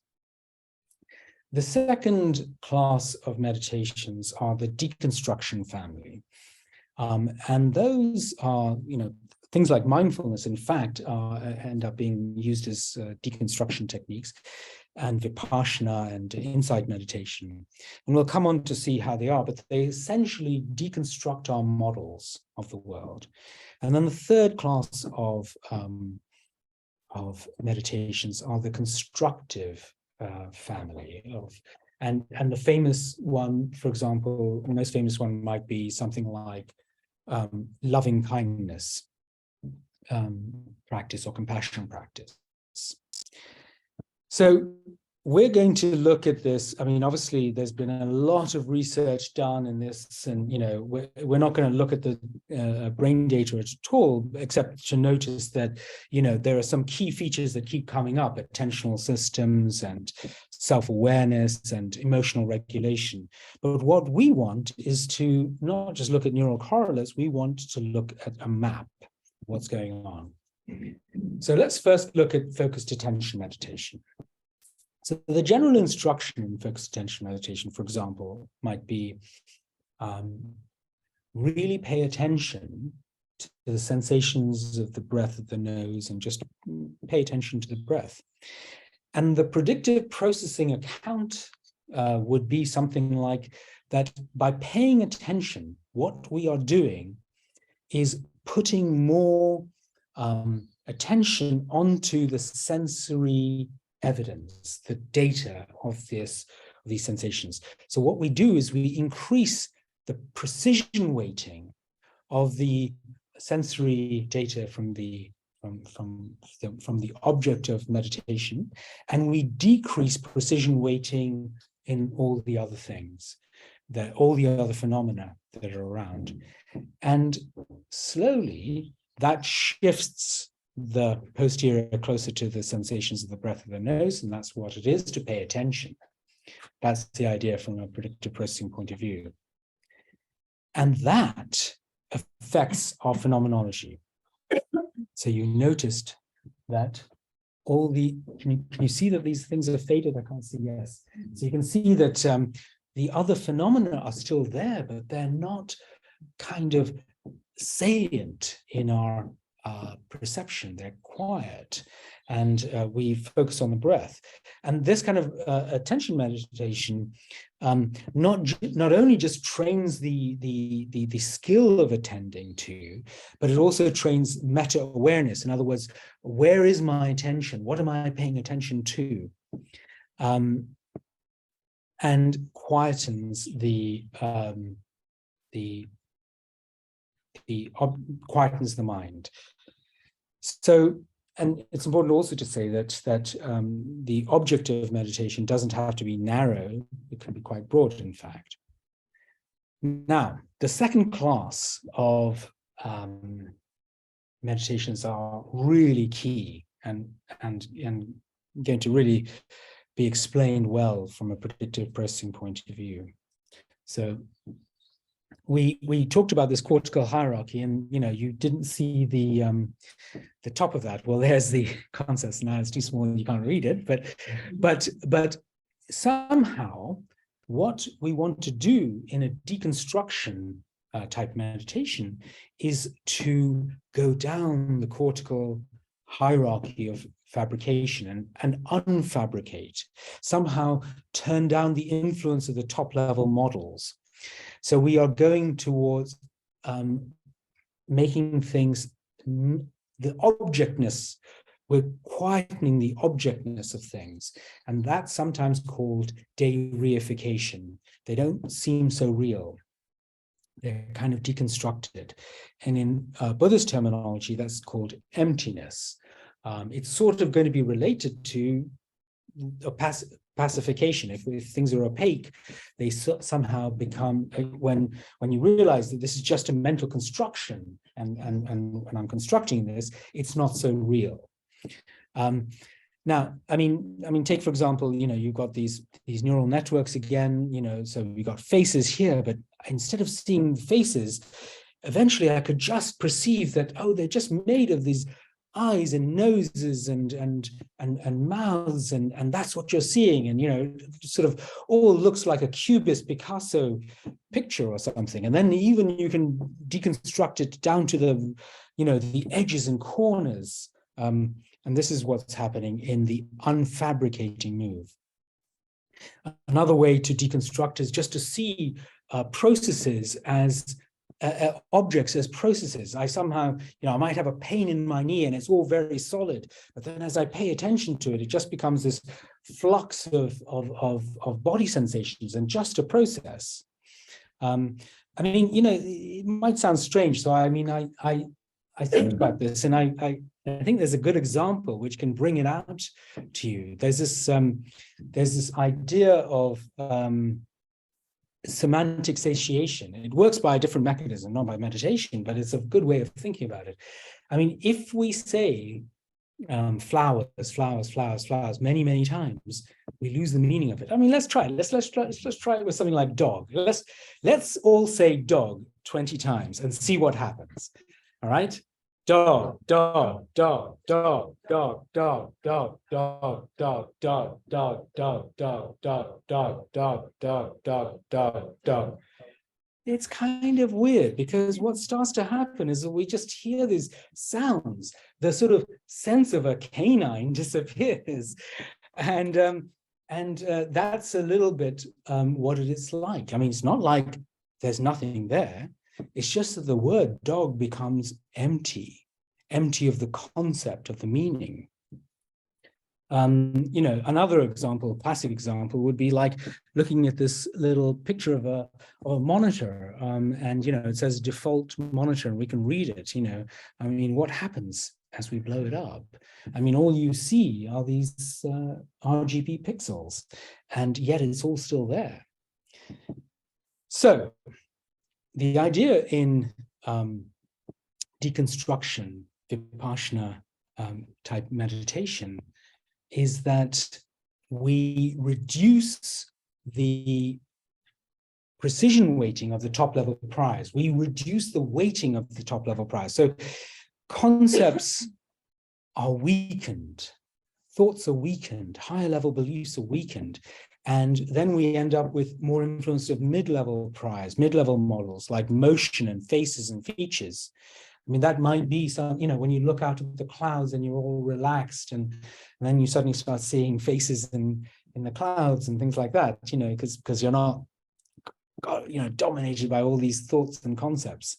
The second class of meditations are the deconstruction family. And those are, things like mindfulness, in fact, end up being used as deconstruction techniques, and Vipassana and insight meditation. And we'll come on to see how they are, but they essentially deconstruct our models of the world. And then the third class of meditations are the constructive family and the famous one, for example, the most famous one might be something like loving kindness practice or compassion practice. So we're going to look at this. I mean, obviously, there's been a lot of research done in this, and we're not going to look at the brain data at all, except to notice that there are some key features that keep coming up: attentional systems and self-awareness and emotional regulation. But what we want is to not just look at neural correlates. We want to look at a map of what's going on. So let's first look at focused attention meditation. So the general instruction in focused attention meditation, for example, might be really pay attention to the sensations of the breath of the nose, and just pay attention to the breath. And the predictive processing account would be something like that. By paying attention, what we are doing is putting more attention onto the sensory evidence, the data of these sensations. So what we do is we increase the precision weighting of the sensory data from the object of meditation, and we decrease precision weighting in all the other things, all the other phenomena that are around. And slowly that shifts the posterior closer to the sensations of the breath of the nose, and that's what it is to pay attention. That's the idea from a predictive processing point of view. And that affects our phenomenology. So you noticed that can you see that these things are faded? I can't see, yes. So you can see that the other phenomena are still there, but they're not kind of salient in our perception. They're quiet, and we focus on the breath. And this kind of attention meditation not only just trains the skill of attending to, but it also trains meta-awareness. In other words, where is my attention? What am I paying attention to? And quietens quietens the mind. So, and it's important also to say that the object of meditation doesn't have to be narrow. It can be quite broad, in fact. Now, the second class of meditations are really key and going to really be explained well from a predictive processing point of view. So we talked about this cortical hierarchy, and you didn't see the top of that. Well, there's the concepts. Now it's too small and you can't read it, but somehow what we want to do in a deconstruction type meditation is to go down the cortical hierarchy of fabrication and unfabricate, somehow turn down the influence of the top level models. So we are going towards making things, the objectness, we're quietening the objectness of things. And that's sometimes called de-reification. They don't seem so real. They're kind of deconstructed. And in Buddhist terminology, that's called emptiness. It's sort of going to be related to a pacification. If things are opaque, they somehow become, when you realize that this is just a mental construction, and when I'm constructing this, it's not so real. Now, I mean, take for example, you've got these neural networks again, so we got faces here, but instead of seeing faces, eventually I could just perceive that, oh, they're just made of these eyes and noses and mouths, and that's what you're seeing, and sort of all looks like a Cubist Picasso picture or something. And then even you can deconstruct it down to the the edges and corners, and this is what's happening in the unfabricating move. Another way to deconstruct is just to see processes as objects as processes. I somehow, I might have a pain in my knee and it's all very solid, but then as I pay attention to it, it just becomes this flux of body sensations and just a process. I mean, it might sound strange. So I mean, I think about this, and I think there's a good example which can bring it out to you. There's this idea of semantic satiation. It works by a different mechanism, not by meditation, but it's a good way of thinking about it. I mean, if we say flowers, flowers, flowers, flowers many, many times, we lose the meaning of it. I mean, let's try it. Let's try it with something like dog. Let's all say dog 20 times and see what happens. All right? Dog, dog, dog, dog, dog, dog, dog, dog, dog, dog, dog, dog, dog, dog, dog, dog, dog, dog, dog, dog. It's kind of weird, because what starts to happen is that we just hear these sounds. The sort of sense of a canine disappears, and that's a little bit what it is like. I mean, it's not like there's nothing there. It's just that the word dog becomes empty of the concept, of the meaning. Another example, a classic example, would be like looking at this little picture of a monitor, and it says default monitor, and we can read it. I mean, what happens as we blow it up? I mean, all you see are these RGB pixels, and yet it's all still there. So the idea in deconstruction, Vipassana type meditation, is that we reduce the precision weighting of the top level priors. We reduce the weighting of the top level priors. So concepts are weakened, thoughts are weakened, higher level beliefs are weakened. And then we end up with more influence of mid-level priors, mid-level models like motion and faces and features. I mean, that might be some, when you look out at the clouds and you're all relaxed, and then you suddenly start seeing faces in the clouds and things like that, because you're not, dominated by all these thoughts and concepts.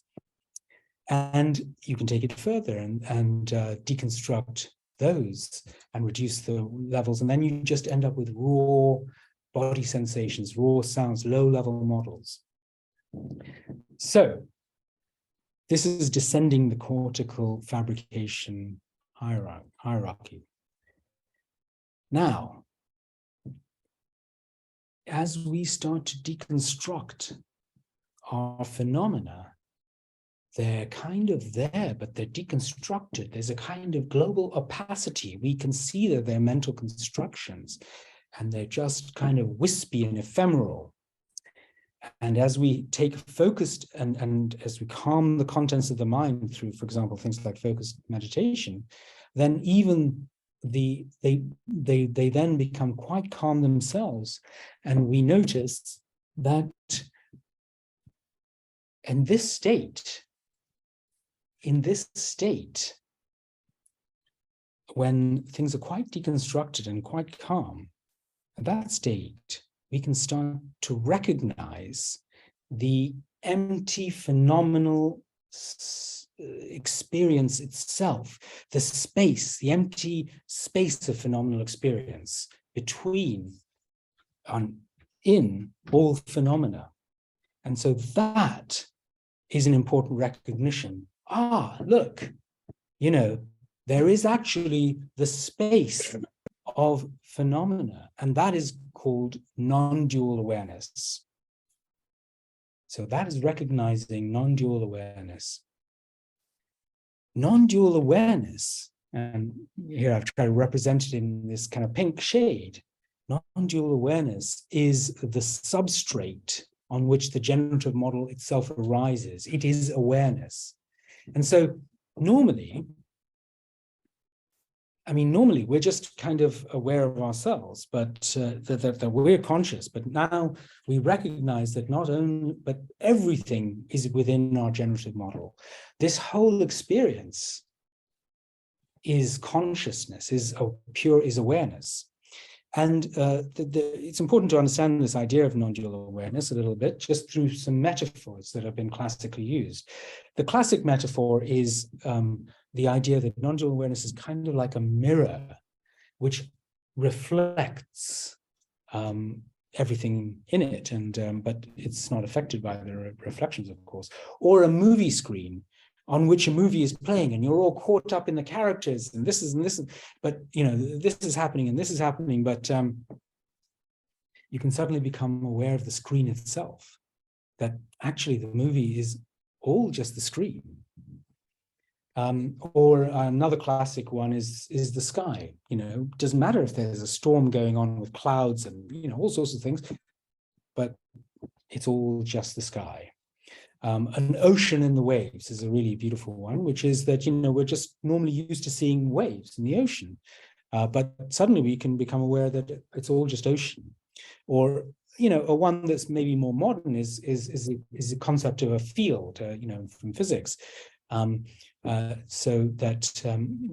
And you can take it further and deconstruct those and reduce the levels. And then you just end up with raw body sensations, raw sounds, low-level models. So this is descending the cortical fabrication hierarchy. Now, as we start to deconstruct our phenomena, they're kind of there, but they're deconstructed. There's a kind of global opacity. We can see that they're mental constructions. and they're just kind of wispy and ephemeral. And as we take focused and as we calm the contents of the mind through, for example, things like focused meditation, then even they then become quite calm themselves. And we notice that in this state, when things are quite deconstructed and quite calm, at that state, we can start to recognize the empty phenomenal experience itself, the empty space of phenomenal experience between in all phenomena. And so that is an important recognition. Look, there is actually the space of phenomena, and that is called non-dual awareness. So that is recognizing non-dual awareness. Non-dual awareness, and here I've tried to represent it in this kind of pink shade, non-dual awareness is the substrate on which the generative model itself arises. It is awareness. And so normally we're just kind of aware of ourselves, but that we're conscious. But now we recognize that not only, but everything is within our generative model. This whole experience is consciousness, is awareness. And it's important to understand this idea of non-dual awareness a little bit, just through some metaphors that have been classically used. The classic metaphor is the idea that non-dual awareness is kind of like a mirror which reflects everything in it, but it's not affected by the reflections, of course. Or a movie screen on which a movie is playing, and you're all caught up in the characters, and this is, but this is happening and this is happening, but you can suddenly become aware of the screen itself, that actually the movie is all just the screen. Or another classic one is the sky. Doesn't matter if there's a storm going on with clouds and all sorts of things, but it's all just the sky. An ocean in the waves is a really beautiful one, which is that we're just normally used to seeing waves in the ocean, but suddenly we can become aware that it's all just ocean. Or a one that's maybe more modern is the concept of a field, from physics. So that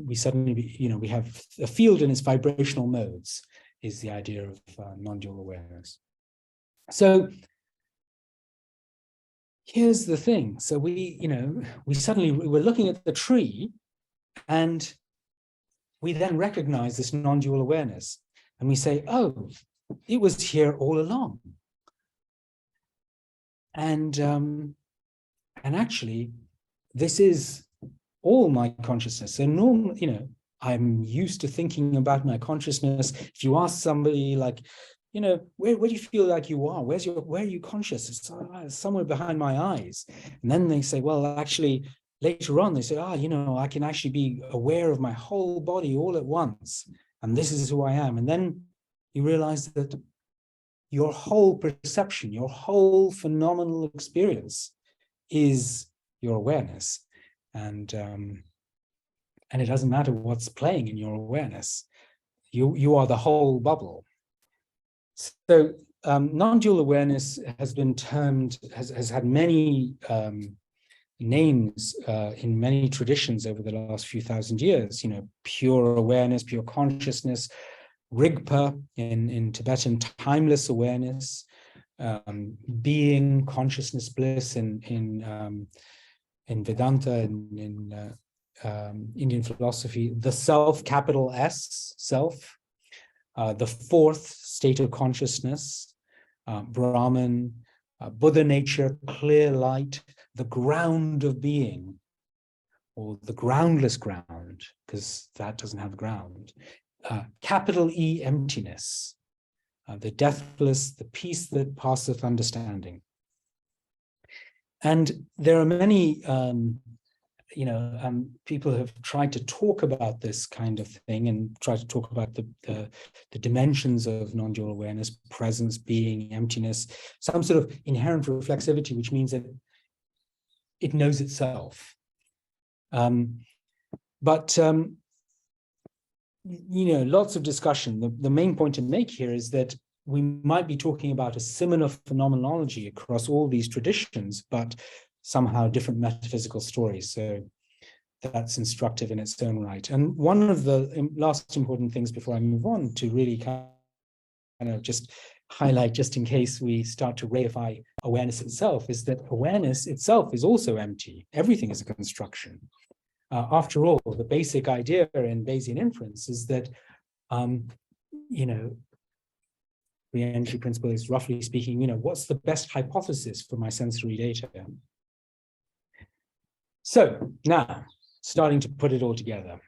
we suddenly, we have a field in its vibrational modes, is the idea of non-dual awareness. So here's the thing. So we're looking at the tree, and we then recognize this non-dual awareness, and we say, oh, it was here all along. And actually, this is all my consciousness. So normally, I'm used to thinking about my consciousness. If you ask somebody like, where do you feel like you are? Where are you conscious? It's somewhere behind my eyes. And then they say, well, actually, later on, they say, I can actually be aware of my whole body all at once. And this is who I am. And then you realize that your whole perception, your whole phenomenal experience is your awareness. And it doesn't matter what's playing in your awareness. You are the whole bubble. So non-dual awareness has been termed, has had many names in many traditions over the last few thousand years. Pure awareness, pure consciousness, Rigpa in Tibetan, timeless awareness, being, consciousness, bliss in Vedanta, in Indian philosophy, the self, capital S, self, the fourth state of consciousness, Brahman, Buddha nature, clear light, the ground of being, or the groundless ground, because that doesn't have ground, capital E, emptiness, the deathless, the peace that passeth understanding. And there are many people have tried to talk about this kind of thing and try to talk about the dimensions of non-dual awareness: presence, being, emptiness, some sort of inherent reflexivity, which means that it knows itself. Lots of discussion. The main point to make here is that we might be talking about a similar phenomenology across all these traditions, but somehow different metaphysical stories. So that's instructive in its own right. And one of the last important things before I move on to really kind of just highlight, just in case we start to reify awareness itself, is that awareness itself is also empty. Everything is a construction. After all, the basic idea in Bayesian inference is that, the entry principle is, roughly speaking, what's the best hypothesis for my sensory data? So now, starting to put it all together,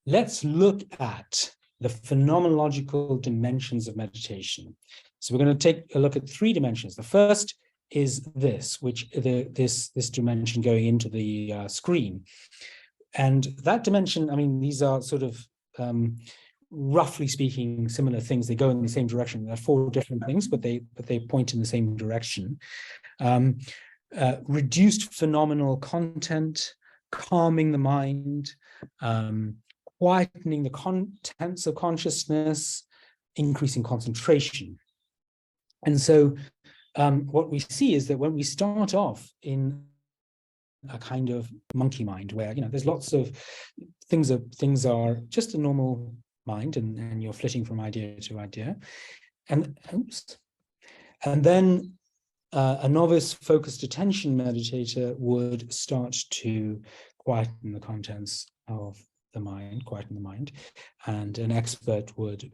let's look at the phenomenological dimensions of meditation. So we're going to take a look at 3 dimensions. The first is this, this dimension going into the screen. And that dimension, these are sort of, roughly speaking, similar things. They go in the same direction. There are 4 different things, but they point in the same direction. Reduced phenomenal content, calming the mind, quietening the contents of consciousness, increasing concentration. And so what we see is that when we start off in a kind of monkey mind, where there's lots of things are just a normal mind, and you're flitting from idea to idea, and then a novice focused attention meditator would start to quieten the contents of the mind, and an expert would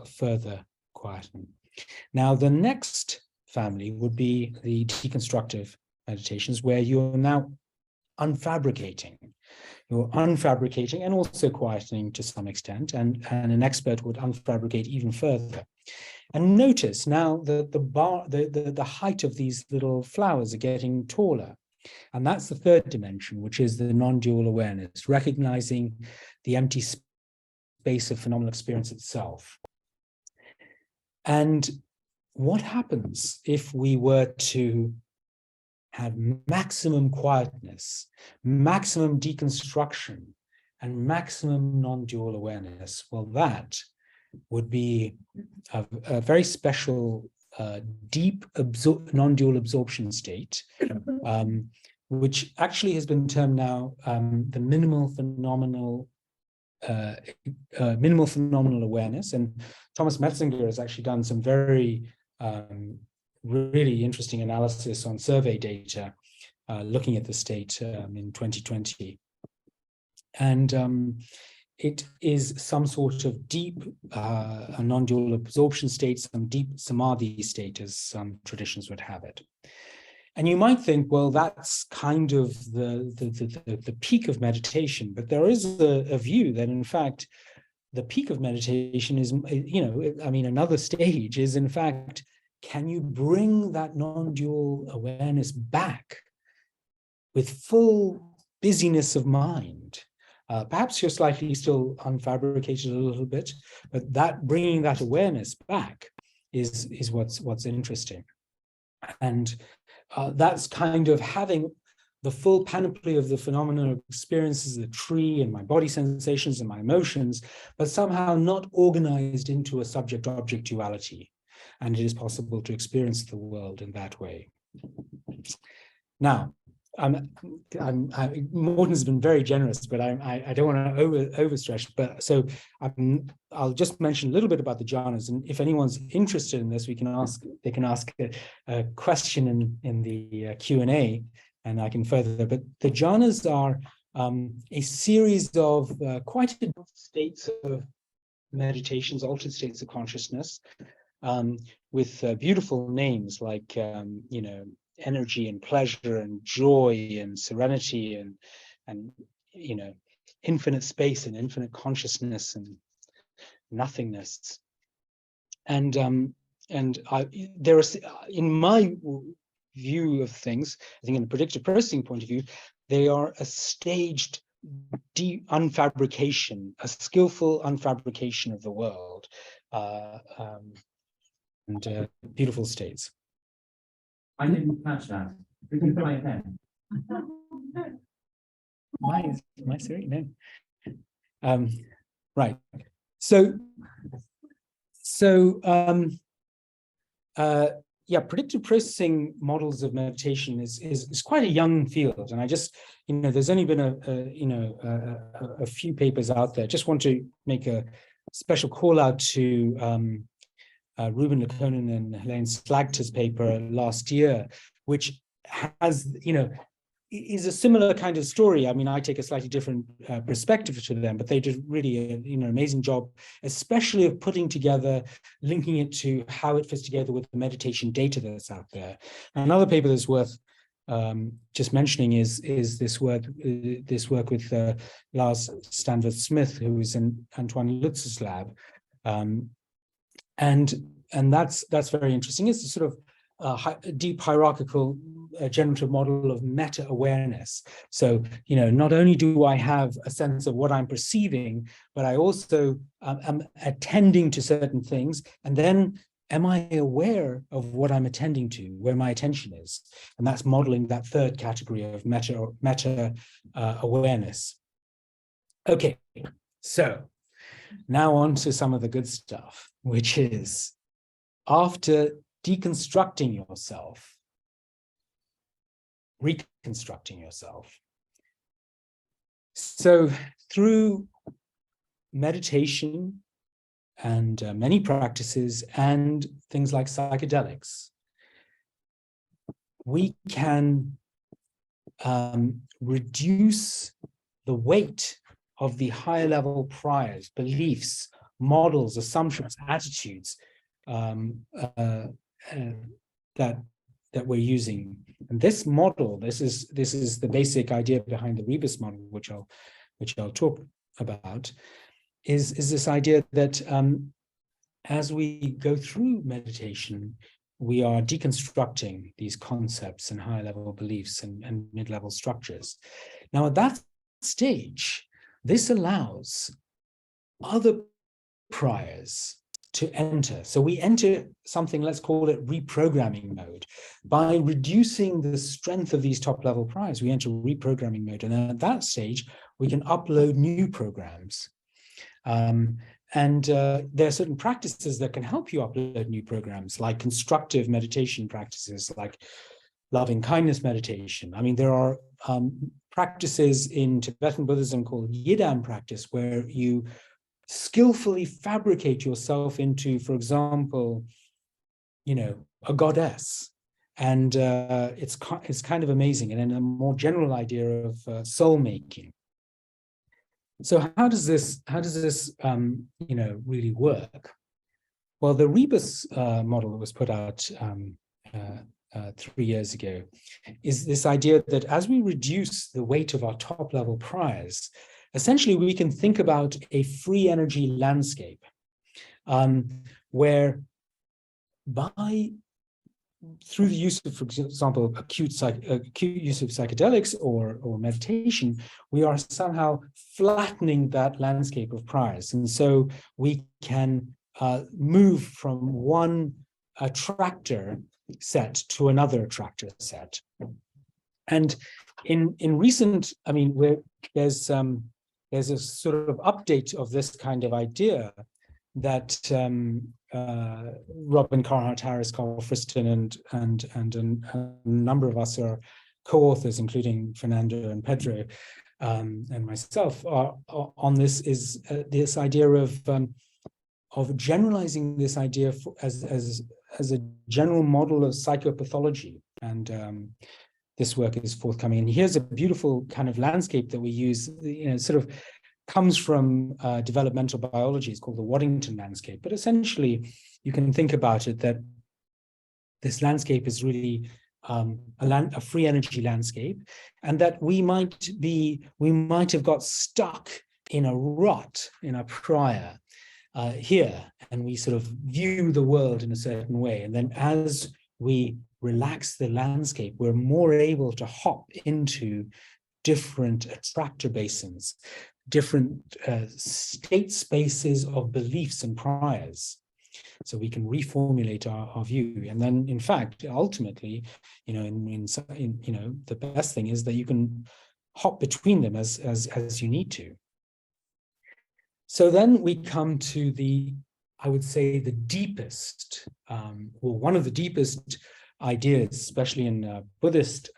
further quieten. Now, the next family would be the deconstructive meditations, where you're now unfabricating. You're unfabricating and also quietening to some extent, and an expert would unfabricate even further. And notice now that the height of these little flowers are getting taller. And that's the 3rd dimension, which is the non-dual awareness, recognizing the empty space of phenomenal experience itself. And what happens if we were to have maximum quietness, maximum deconstruction, and maximum non-dual awareness? Well, that would be a very special deep non-dual absorption state, which actually has been termed now the minimal phenomenal awareness. And Thomas Metzinger has actually done some very really interesting analysis on survey data looking at the state in 2020. And it is some sort of deep non-dual absorption state, some deep samadhi state, as some traditions would have it. And you might think, well, that's kind of the peak of meditation, but there is a view that, in fact, the peak of meditation is, another stage is, in fact, can you bring that non-dual awareness back with full busyness of mind? Perhaps you're slightly still unfabricated a little bit, but that bringing that awareness back is what's interesting. And that's kind of having the full panoply of the phenomenal experiences of the tree and my body sensations and my emotions, but somehow not organized into a subject-object duality. And it is possible to experience the world in that way. Now, Morten's been very generous, but I don't want to overstretch. But so I'll just mention a little bit about the jhanas, and if anyone's interested in this, they can ask a question in the Q&A, and I can further. But the jhanas are a series of quite advanced states of meditations, altered states of consciousness, with beautiful names like energy and pleasure and joy and serenity and infinite space and infinite consciousness and nothingness. And there are, in my view of things, I think in the predictive processing point of view, they are a staged unfabrication, a skillful unfabrication of the world, and beautiful states. I didn't catch that. You can try again. My Siri? No. Right. So yeah, predictive processing models of meditation is quite a young field, and I just, there's only been a few papers out there. Just want to make a special call out to Ruben Lekonen and Helene Slagter's paper last year, which has, is a similar kind of story. I mean, I take a slightly different perspective to them, but they did really an amazing job, especially of putting together, linking it to how it fits together with the meditation data that's out there. Another paper that's worth just mentioning is this work with Lars Stanworth Smith, who is in Antoine Lutz's lab, and that's very interesting. It's a sort of deep hierarchical generative model of meta-awareness. So, not only do I have a sense of what I'm perceiving, but I also am attending to certain things, and then am I aware of what I'm attending to, where my attention is? And that's modeling that third category of meta awareness. Okay, so now on to some of the good stuff, which is after deconstructing yourself, reconstructing yourself. So through meditation and many practices and things like psychedelics, we can reduce the weight of the higher level priors, beliefs, models, assumptions, attitudes that we're using. And this model, this is the basic idea behind the Rebus model, which I'll talk about, is this idea that as we go through meditation, we are deconstructing these concepts and higher level beliefs and mid-level structures. Now, at that stage, this allows other priors to enter. So we enter something, let's call it reprogramming mode. By reducing the strength of these top level priors, we enter reprogramming mode. And then at that stage, we can upload new programs. There are certain practices that can help you upload new programs, like constructive meditation practices, like loving kindness meditation. I mean, there are practices in Tibetan Buddhism called Yidam practice, where you skillfully fabricate yourself into, for example, a goddess, and it's kind of amazing, and then a more general idea of soul making. So how does this really work? Well, the Rebus model that was put out 3 years ago is this idea that as we reduce the weight of our top level priors, essentially we can think about a free energy landscape where through the use of, for example, acute use of psychedelics or meditation, we are somehow flattening that landscape of priors. And so we can move from one attractor set to another attractor set. And in recent, I mean, there's a sort of update of this kind of idea that Robin Carhart-Harris, Carl Friston, and a number of us are co-authors, including Fernando and Pedro and myself, are on this, is this idea of generalizing this idea as a general model of psychopathology. And this work is forthcoming. And here's a beautiful kind of landscape that we use, sort of comes from developmental biology. It's called the Waddington landscape. But essentially, you can think about it that this landscape is really a free energy landscape, and that we might have got stuck in a rut, in a prior here, and we sort of view the world in a certain way. And then as we relax the landscape, we're more able to hop into different attractor basins, different state spaces of beliefs and priors. So we can reformulate our view. And then, in fact, ultimately, you know, you know, the best thing is that you can hop between them as you need to. So then we come to the, I would say, the deepest, or one of the deepest ideas, especially in Buddhist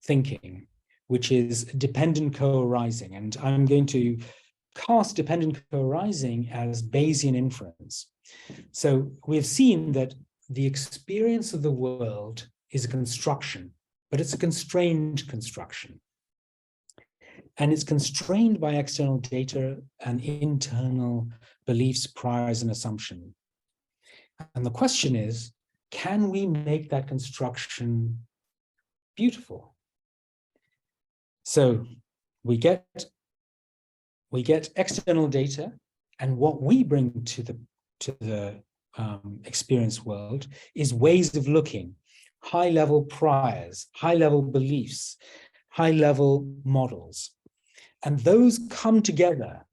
thinking, which is dependent co-arising. And I'm going to cast dependent co-arising as Bayesian inference. So we've seen that the experience of the world is a construction, but it's a constrained construction. And it's constrained by external data and internal beliefs, priors, and assumption. And the question is, can we make that construction beautiful? So we get external data, and what we bring to the experience world is ways of looking, high-level priors, high-level beliefs, high-level models. And those come together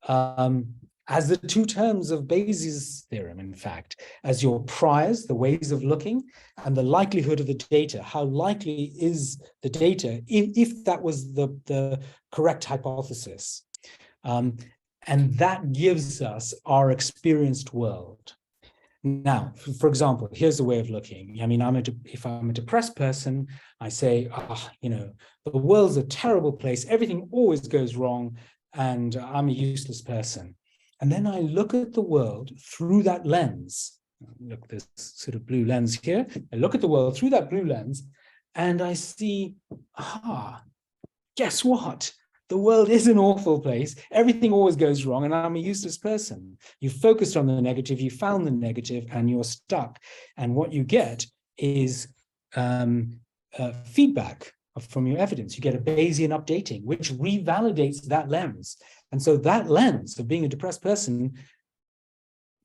as the two terms of Bayes' theorem, in fact, as your priors, the ways of looking, and the likelihood of the data. How likely is the data if that was the correct hypothesis? And that gives us our experienced world. Now, for example, here's a way of looking. I mean, if I'm a depressed person, I say, you know, the world's a terrible place. Everything always goes wrong, and I'm a useless person. And then I look at the world through that lens. Look, this sort of blue lens here. I look at the world through that blue lens, and I see, guess what? The world is an awful place. Everything always goes wrong, and I'm a useless person. You focused on the negative, you found the negative, and you're stuck. And what you get is feedback from your evidence. You get a Bayesian updating, which revalidates that lens. And so that lens of being a depressed person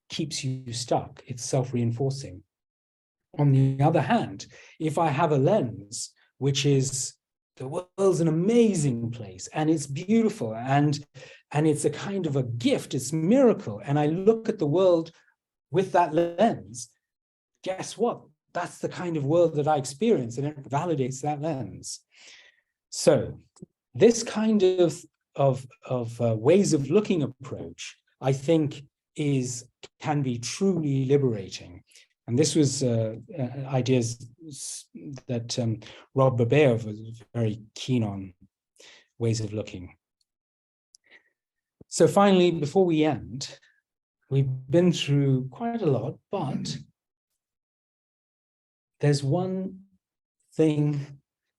keeps you stuck. It's self-reinforcing. On the other hand, if I have a lens which is the world's an amazing place, and it's beautiful, and it's a kind of a gift, it's a miracle, and I look at the world with that lens, guess what? That's the kind of world that I experience, and it validates that lens. So this kind of ways of looking approach, I think, can be truly liberating. And this was ideas that Rob Babeyev was very keen on, ways of looking. So finally, before we end, we've been through quite a lot, but there's one thing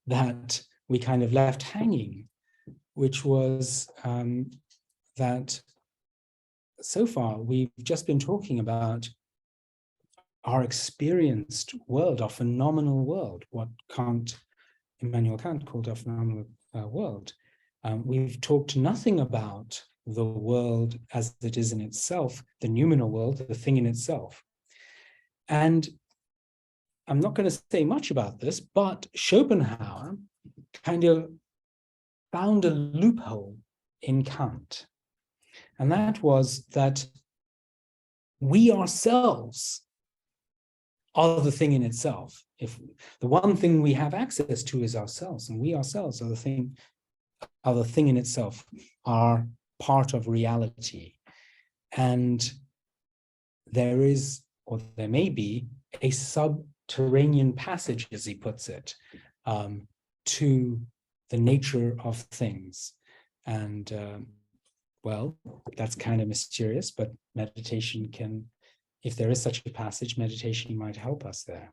that we kind of left hanging, which was that so far we've just been talking about our experienced world, our phenomenal world, what Immanuel Kant called our phenomenal world. We've talked nothing about the world as it is in itself, the noumenal world, the thing in itself. And I'm not going to say much about this, but Schopenhauer kind of found a loophole in Kant. And that was that we ourselves are the thing in itself. If the one thing we have access to is ourselves, and we ourselves are the thing in itself, are part of reality. And there is, or there may be, a subterranean passage, as he puts it, to the nature of things. And well, that's kind of mysterious, but meditation can, if there is such a passage, meditation might help us there.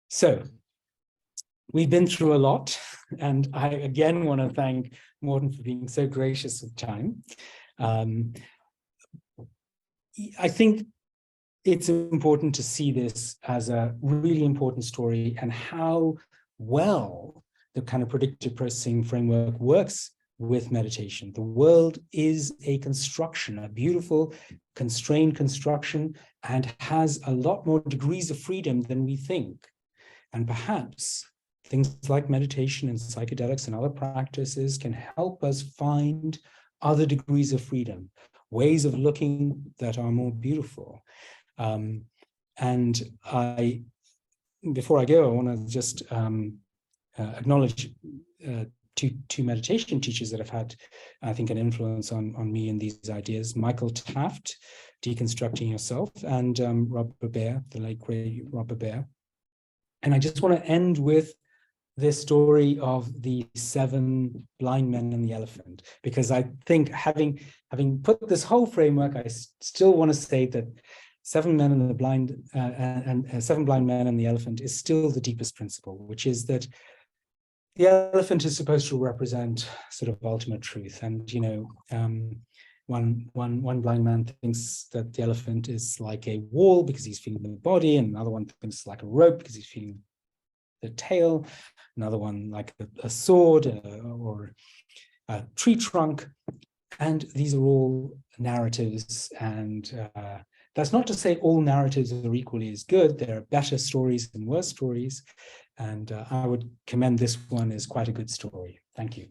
So we've been through a lot, and I again want to thank Morten for being so gracious with time. I think it's important to see this as a really important story, and how well the kind of predictive processing framework works with meditation. The world is a construction, a beautiful, constrained construction, and has a lot more degrees of freedom than we think. And perhaps things like meditation and psychedelics and other practices can help us find other degrees of freedom, ways of looking that are more beautiful. And before I go, I want to just acknowledge two meditation teachers that have had, I think, an influence on me in these ideas. Michael Taft, Deconstructing Yourself, and Rob Bear, the late great Rob Bear. And I just want to end with this story of the 7 blind men and the elephant, because I think having put this whole framework, I still want to say that 7 men and the blind and 7 blind men and the elephant is still the deepest principle, which is that the elephant is supposed to represent sort of ultimate truth. And, you know, one blind man thinks that the elephant is like a wall because he's feeling the body, and another one thinks it's like a rope because he's feeling the tail, another one like a sword or a tree trunk. And these are all narratives, and that's not to say all narratives are equally as good. There are better stories and worse stories, and I would commend this one as quite a good story. Thank you.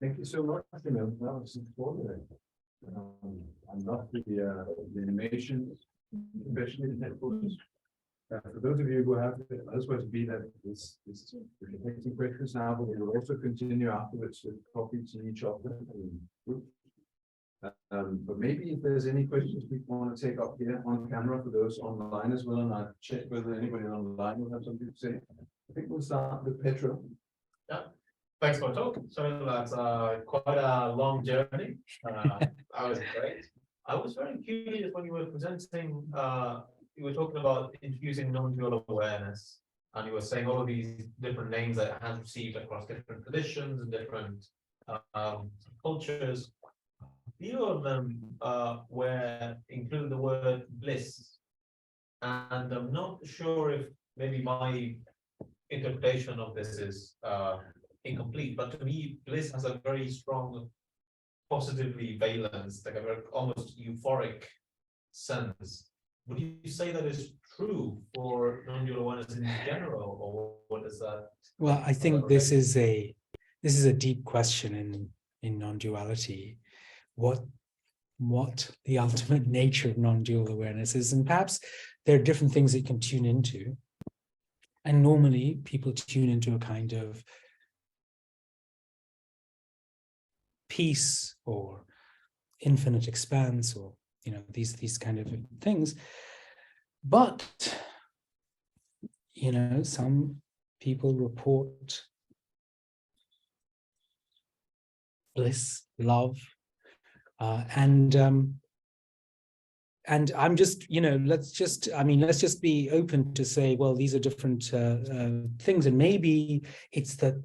Thank you so much, Shamil. That was extraordinary. I love the animation, especially the netbooks. For those of you who have elsewhere to be, that this is taking questions now, but we will also continue afterwards with coffee, tea, chocolate, and fruit. But maybe if there's any questions we want to take up here on camera for those online as well, and I'll check whether anybody online will have something to say. I think we'll start with Petra. Yeah. Thanks for the talk. So that's quite a long journey. That was great. I was very curious when you were presenting, you were talking about introducing non-dual awareness, and you were saying all of these different names that it has received across different traditions and different cultures. A few of them were including the word bliss, and I'm not sure if maybe my interpretation of this is incomplete, but to me, bliss has a very strong positively valence, like a very almost euphoric sense. Would you say that is true for non-dual awareness in general, or what is that? Well, I think this is a deep question in non-duality. What the ultimate nature of non-dual awareness is, and perhaps there are different things it can tune into. And normally people tune into a kind of peace or infinite expanse, or these kind of things. But some people report bliss, love, and I'm just let's just be open to say, well, these are different things, and maybe it's that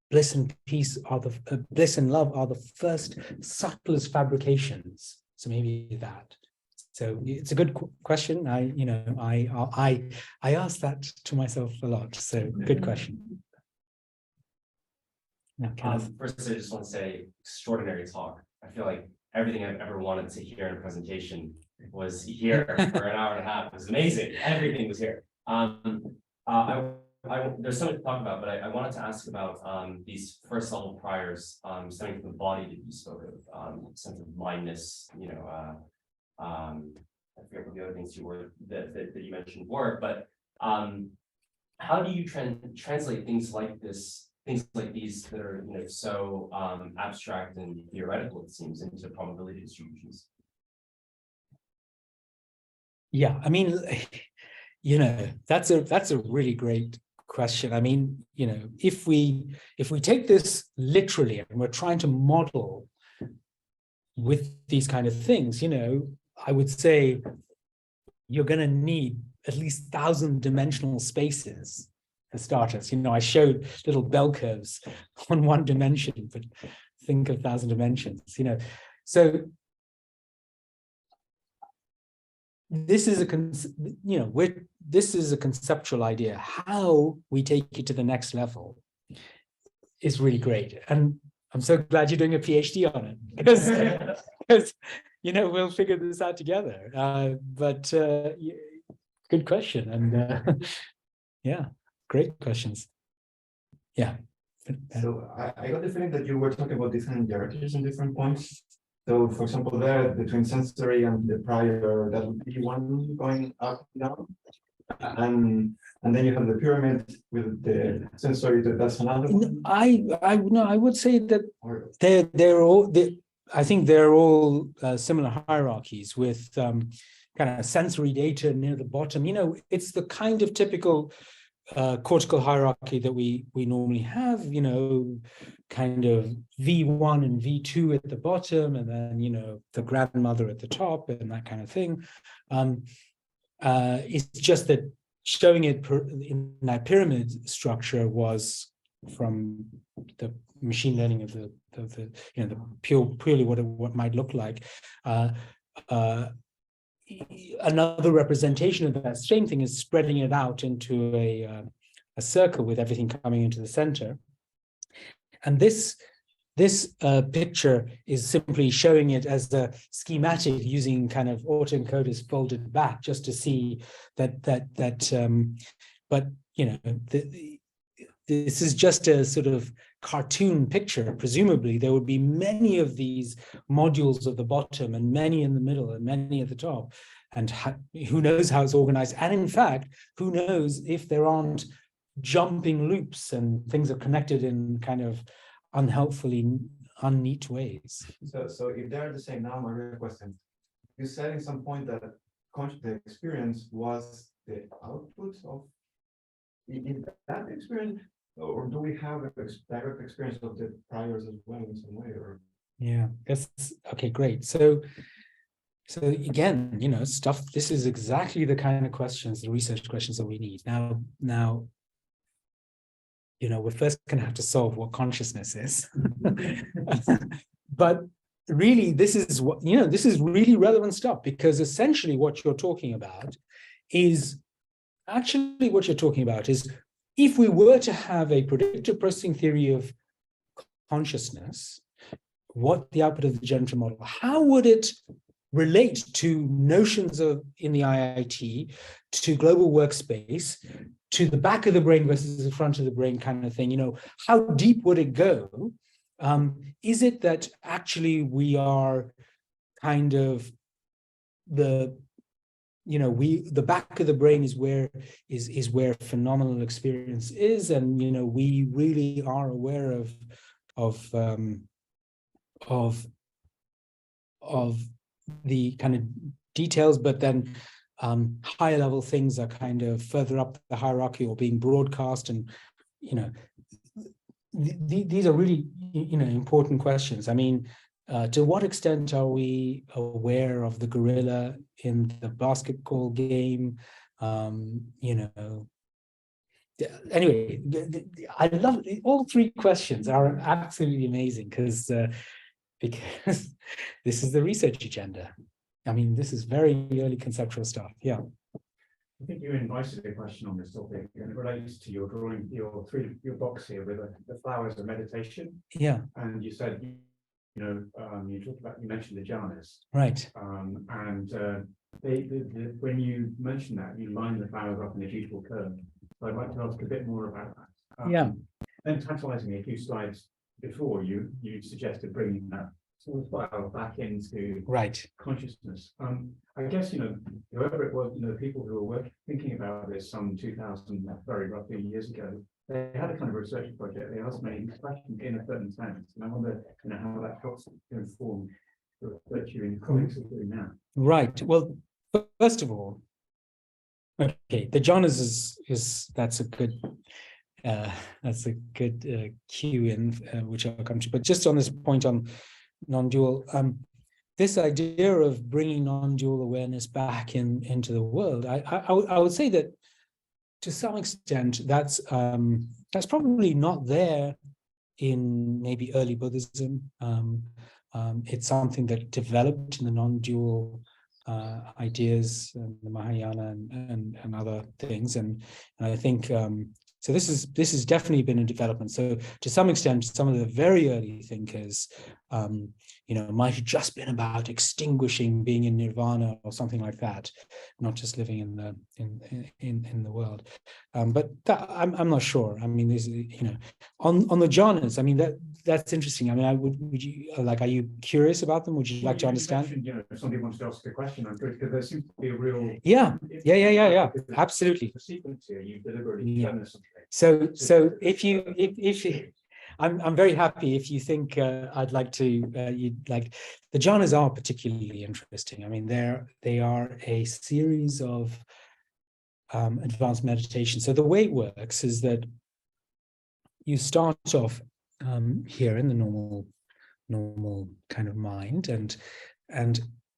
bliss and peace are bliss and love are the first subtlest fabrications. So maybe that. So it's a good question. I ask that to myself a lot. So good question. First, I just want to say, extraordinary talk. I feel like everything I've ever wanted to hear in a presentation was here for an hour and a half. It was amazing. Everything was here. There's so much to talk about, but I wanted to ask about these first level priors, stemming from the body that you spoke of, sense of blindness. I forget what the other things that you mentioned were, but how do you translate things like this, things like these that are so abstract and theoretical, it seems, into probability distributions? Yeah, I mean, that's a really great question. I mean, if we take this literally and we're trying to model with these kind of things, I would say you're going to need at least 1,000 dimensional spaces for starters. You know, I showed little bell curves on one dimension, but think of 1,000 dimensions, you know. So this is this is a conceptual idea. How we take it to the next level is really great. And I'm so glad you're doing a PhD on it, because you know, we'll figure this out together. But good question. And yeah, great questions. Yeah. So I got the feeling that you were talking about different hierarchies and different points. So for example, there between sensory and the prior, that would be one going up and down. And then you have the pyramid with the sensory, that's another one. I would say that Or, they're all, I think they're all similar hierarchies with kind of sensory data near the bottom. You know, it's the kind of typical cortical hierarchy that we normally have, you know, kind of V1 and V2 at the bottom, and then, you know, the grandmother at the top and that kind of thing. It's just that showing it in that pyramid structure was from the machine learning of the you know, the purely what it might look like. Another representation of that same thing is spreading it out into a circle with everything coming into the center. And this picture is simply showing it as a schematic using kind of autoencoders folded back, just to see that but you know, this is just a sort of cartoon picture. Presumably there would be many of these modules at the bottom and many in the middle and many at the top, and who knows how it's organized. And in fact, who knows if there aren't jumping loops and things are connected in kind of unhelpfully unneat ways. so if they're the same now, my real question, you said in some point that the experience was the output of in that experience, or do we have a direct experience of the priors as well in some way? Or yeah, that's okay, great. So again, you know, this is exactly the kind of questions, the research questions that we need. Now, you know, we're first going to have to solve what consciousness is. But really, this is what, you know, this is really relevant stuff, because essentially what you're talking about is if we were to have a predictive processing theory of consciousness, what the output of the generative model, how would it relate to notions of in the IIT, to global workspace, to the back of the brain versus the front of the brain kind of thing? You know, how deep would it go? Is it that actually we are kind of the back of the brain is where phenomenal experience is, and you know, we really are aware of the kind of details, but then higher level things are kind of further up the hierarchy or being broadcast. And you know, these are really, you know, important questions. I mean, to what extent are we aware of the gorilla in the basketball game? You know, anyway, I love all three questions are absolutely amazing, because this is the research agenda. I mean, this is very early conceptual stuff. Yeah. I think you invited a question on this topic, and it relates to your drawing, your box here with the flowers of meditation. Yeah. And you said, you know, you mentioned the jhanas. Right. When you mentioned that, you lined the flowers up in a beautiful curve. So I'd like to ask a bit more about that. Yeah. Then tantalizing a few slides before, you suggested bringing that sort of flower back into consciousness. I guess, you know, whoever it was, you know, the people who were thinking about this some 2000, very roughly years ago, they had a kind of research project. They asked many questions in a certain sense, and I wonder, you know, how that helps to inform the research you and your colleagues are doing now. Right. Well, first of all, okay, the jhanas is that's a good cue in which I'll come to. But just on this point on non-dual, this idea of bringing non-dual awareness back into the world, I would say that to some extent, that's probably not there in maybe early Buddhism. It's something that developed in the non-dual ideas, the Mahayana and other things, and I think so. This has definitely been a development. So to some extent, some of the very early thinkers, might have just been about extinguishing, being in nirvana or something like that, not just living in the world. But that, I'm not sure. I mean, there's on the jhanas. I mean, that's interesting. I mean, would you like? Are you curious about them? Would you like to understand? If somebody wants to ask a question, I'm good, because there seems to be a real yeah. Absolutely. The sequence here, you deliberately done something. So if you I'm very happy if you think I'd like to you'd like the jhanas are particularly interesting. I mean, they are a series of advanced meditation. So the way it works is that you start off here in the normal kind of mind, and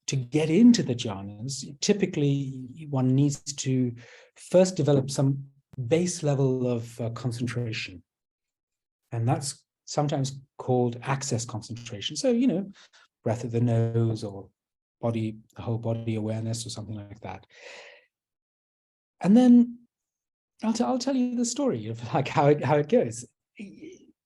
to get into the jhanas, typically one needs to first develop some base level of concentration. And that's sometimes called access concentration. So, breath of the nose or the whole body awareness or something like that. And then I'll tell you the story of like how it goes.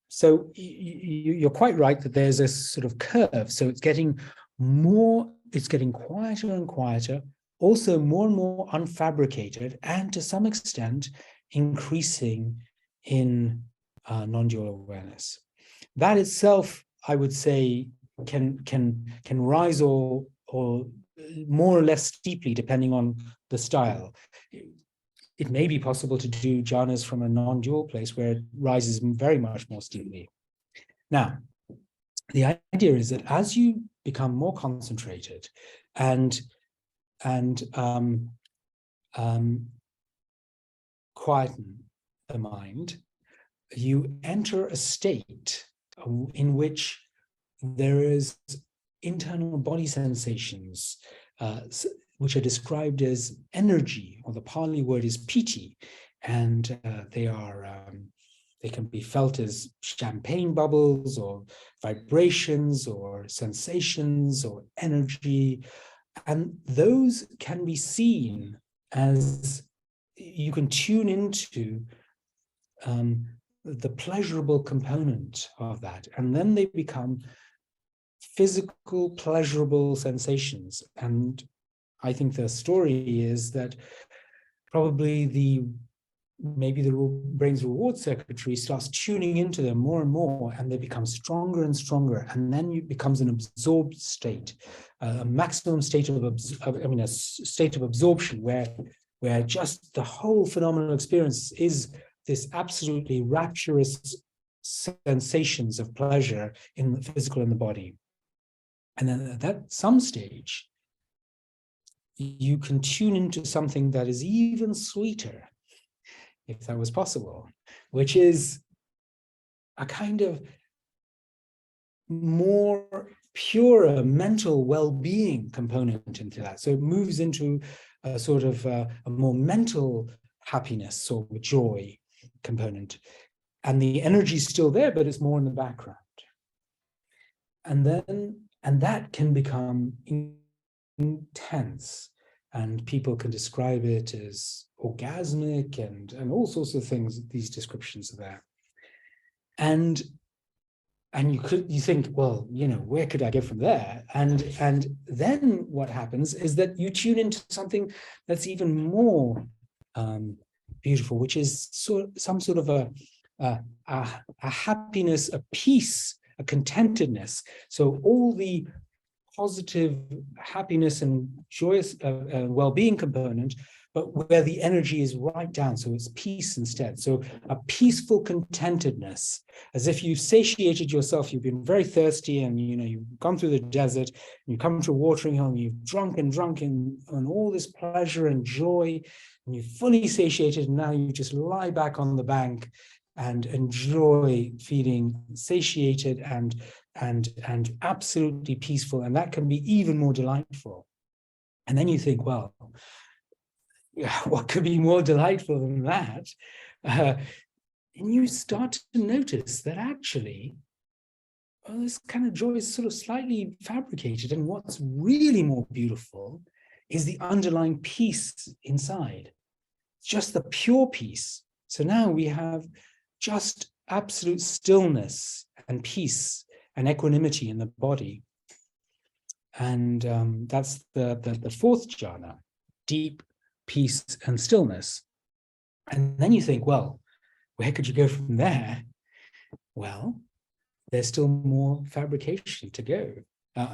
So you're quite right that there's a sort of curve. So it's getting quieter and quieter, also more and more unfabricated, and to some extent increasing in non-dual awareness. That itself, I would say, can rise or more or less steeply depending on the style. It may be possible to do jhanas from a non-dual place where it rises very much more steeply. Now, the idea is that as you become more concentrated and quieten the mind, you enter a state in which there is internal body sensations, which are described as energy, or the Pali word is piti, and they can be felt as champagne bubbles or vibrations or sensations or energy, and those can be seen as you can tune into the pleasurable component of that, and then they become physical pleasurable sensations. And I think the story is that probably maybe the brain's reward circuitry starts tuning into them more and more, and they become stronger and stronger, and then it becomes an absorbed state, a maximum state a state of absorption where just the whole phenomenal experience is this absolutely rapturous sensations of pleasure in the physical and the body. And then at some stage, you can tune into something that is even sweeter, if that was possible, which is a kind of more pure mental well-being component into that. So it moves into a sort of a more mental happiness or joy component. And the energy is still there, but it's more in the background. And that can become intense, and people can describe it as orgasmic and all sorts of things. These descriptions are there. And you think, well, where could I go from there? And then what happens is that you tune into something that's even more beautiful, which is some sort of a happiness, a peace, a contentedness. So all the positive happiness and joyous well-being component, but where the energy is right down, so it's peace instead. So a peaceful contentedness, as if you've satiated yourself, you've been very thirsty, and you've gone through the desert, and you come to a watering hole, and you've drunk and all this pleasure and joy, and you're fully satiated, and now you just lie back on the bank and enjoy feeling satiated and absolutely peaceful, and that can be even more delightful. And then you think, well, what could be more delightful than that? And you start to notice that actually, this kind of joy is sort of slightly fabricated, and what's really more beautiful is the underlying peace inside, just the pure peace. So now we have just absolute stillness and peace and equanimity in the body. And that's the fourth jhana, deep peace and stillness. And then you think, well, where could you go from there? Well, there's still more fabrication to go.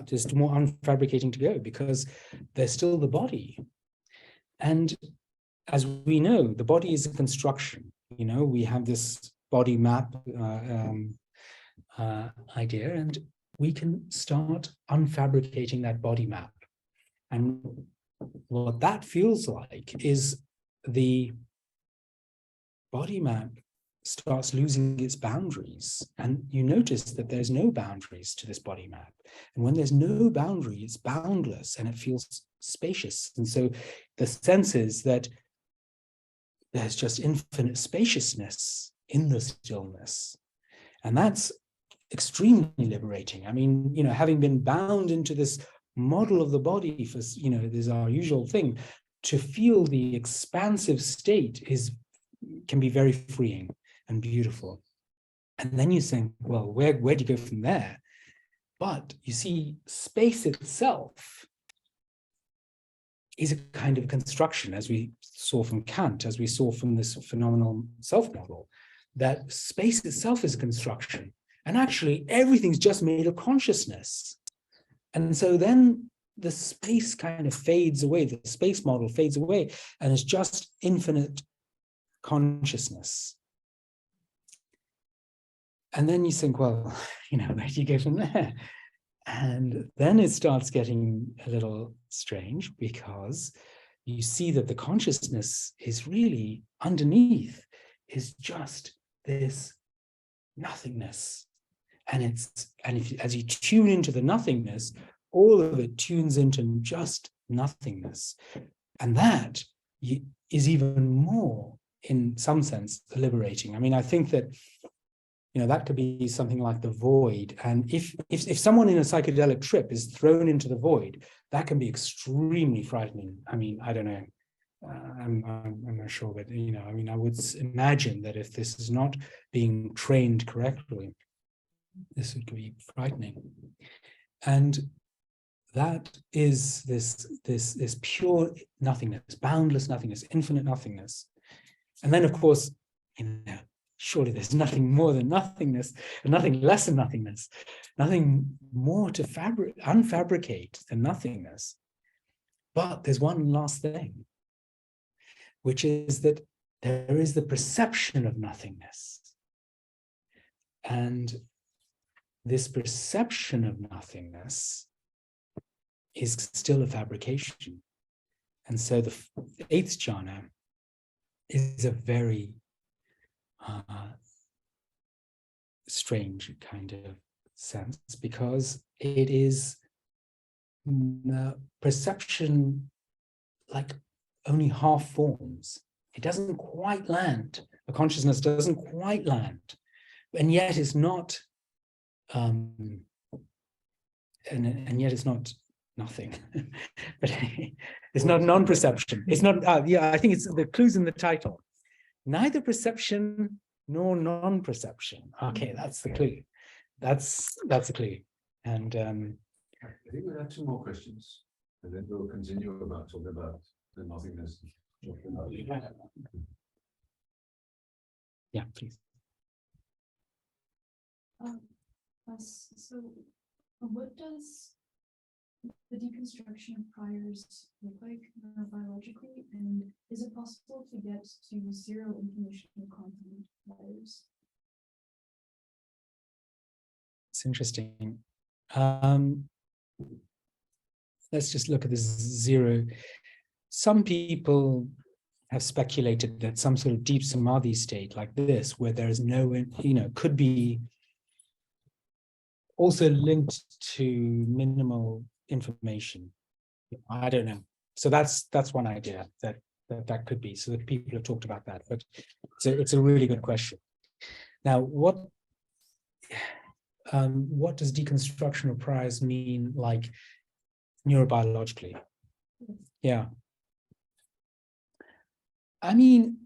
There's still more unfabricating to go, because there's still the body. And as we know, the body is a construction. You know, we have this body map idea, and we can start unfabricating that body map. And what that feels like is the body map starts losing its boundaries, and you notice that there's no boundaries to this body map. And when there's no boundary, it's boundless and it feels spacious. And so the sense is that there's just infinite spaciousness in the stillness. And that's extremely liberating. I mean, you know, having been bound into this model of the body for, you know, this is our usual thing, to feel the expansive state can be very freeing and beautiful. And then you think, well, where do you go from there? But you see, space itself is a kind of construction, as we saw from Kant, as we saw from this phenomenal self-model, that space itself is a construction. And actually, everything's just made of consciousness. And so then the space kind of fades away, the space model fades away, and it's just infinite consciousness. And then you think, well, you know, where do you go from there? And then it starts getting a little strange, because you see that the consciousness is really underneath, is just this nothingness. And as you tune into the nothingness, all of it tunes into just nothingness. And that is even more, in some sense, liberating. I mean, I think that, you know, that could be something like the void. And if someone in a psychedelic trip is thrown into the void, that can be extremely frightening. I mean, I don't know. I'm not sure, but, you know, I mean, I would imagine that if this is not being trained correctly, this would be frightening. And that is this pure nothingness, boundless nothingness, infinite nothingness. And then, of course, you know, surely there's nothing more than nothingness, and nothing less than nothingness, nothing more to unfabricate than nothingness. But there's one last thing, which is that there is the perception of nothingness. And this perception of nothingness is still a fabrication. And so the eighth jhana is a very strange kind of sense, because it is perception like only half forms. It doesn't quite land. The consciousness doesn't quite land, and yet it's not. And yet it's not nothing. But it's not non-perception. It's not. Yeah, I think it's the clues in the title. Neither perception nor non-perception. Okay, that's the clue. That's a clue. And I think we'll have two more questions, and then we'll continue talking about the nothingness. Yeah, please. So what does the deconstruction of priors look like neurobiologically, and is it possible to get to zero information content priors? It's interesting. Let's just look at this zero. Some people have speculated that some sort of deep samadhi state like this, where there is no, you know, could be also linked to minimal information. I don't know. So that's one idea, that that could be. So that people have talked about that, but it's a really good question. Now, what does deconstruction of priors mean, like neurobiologically? Yeah. I mean,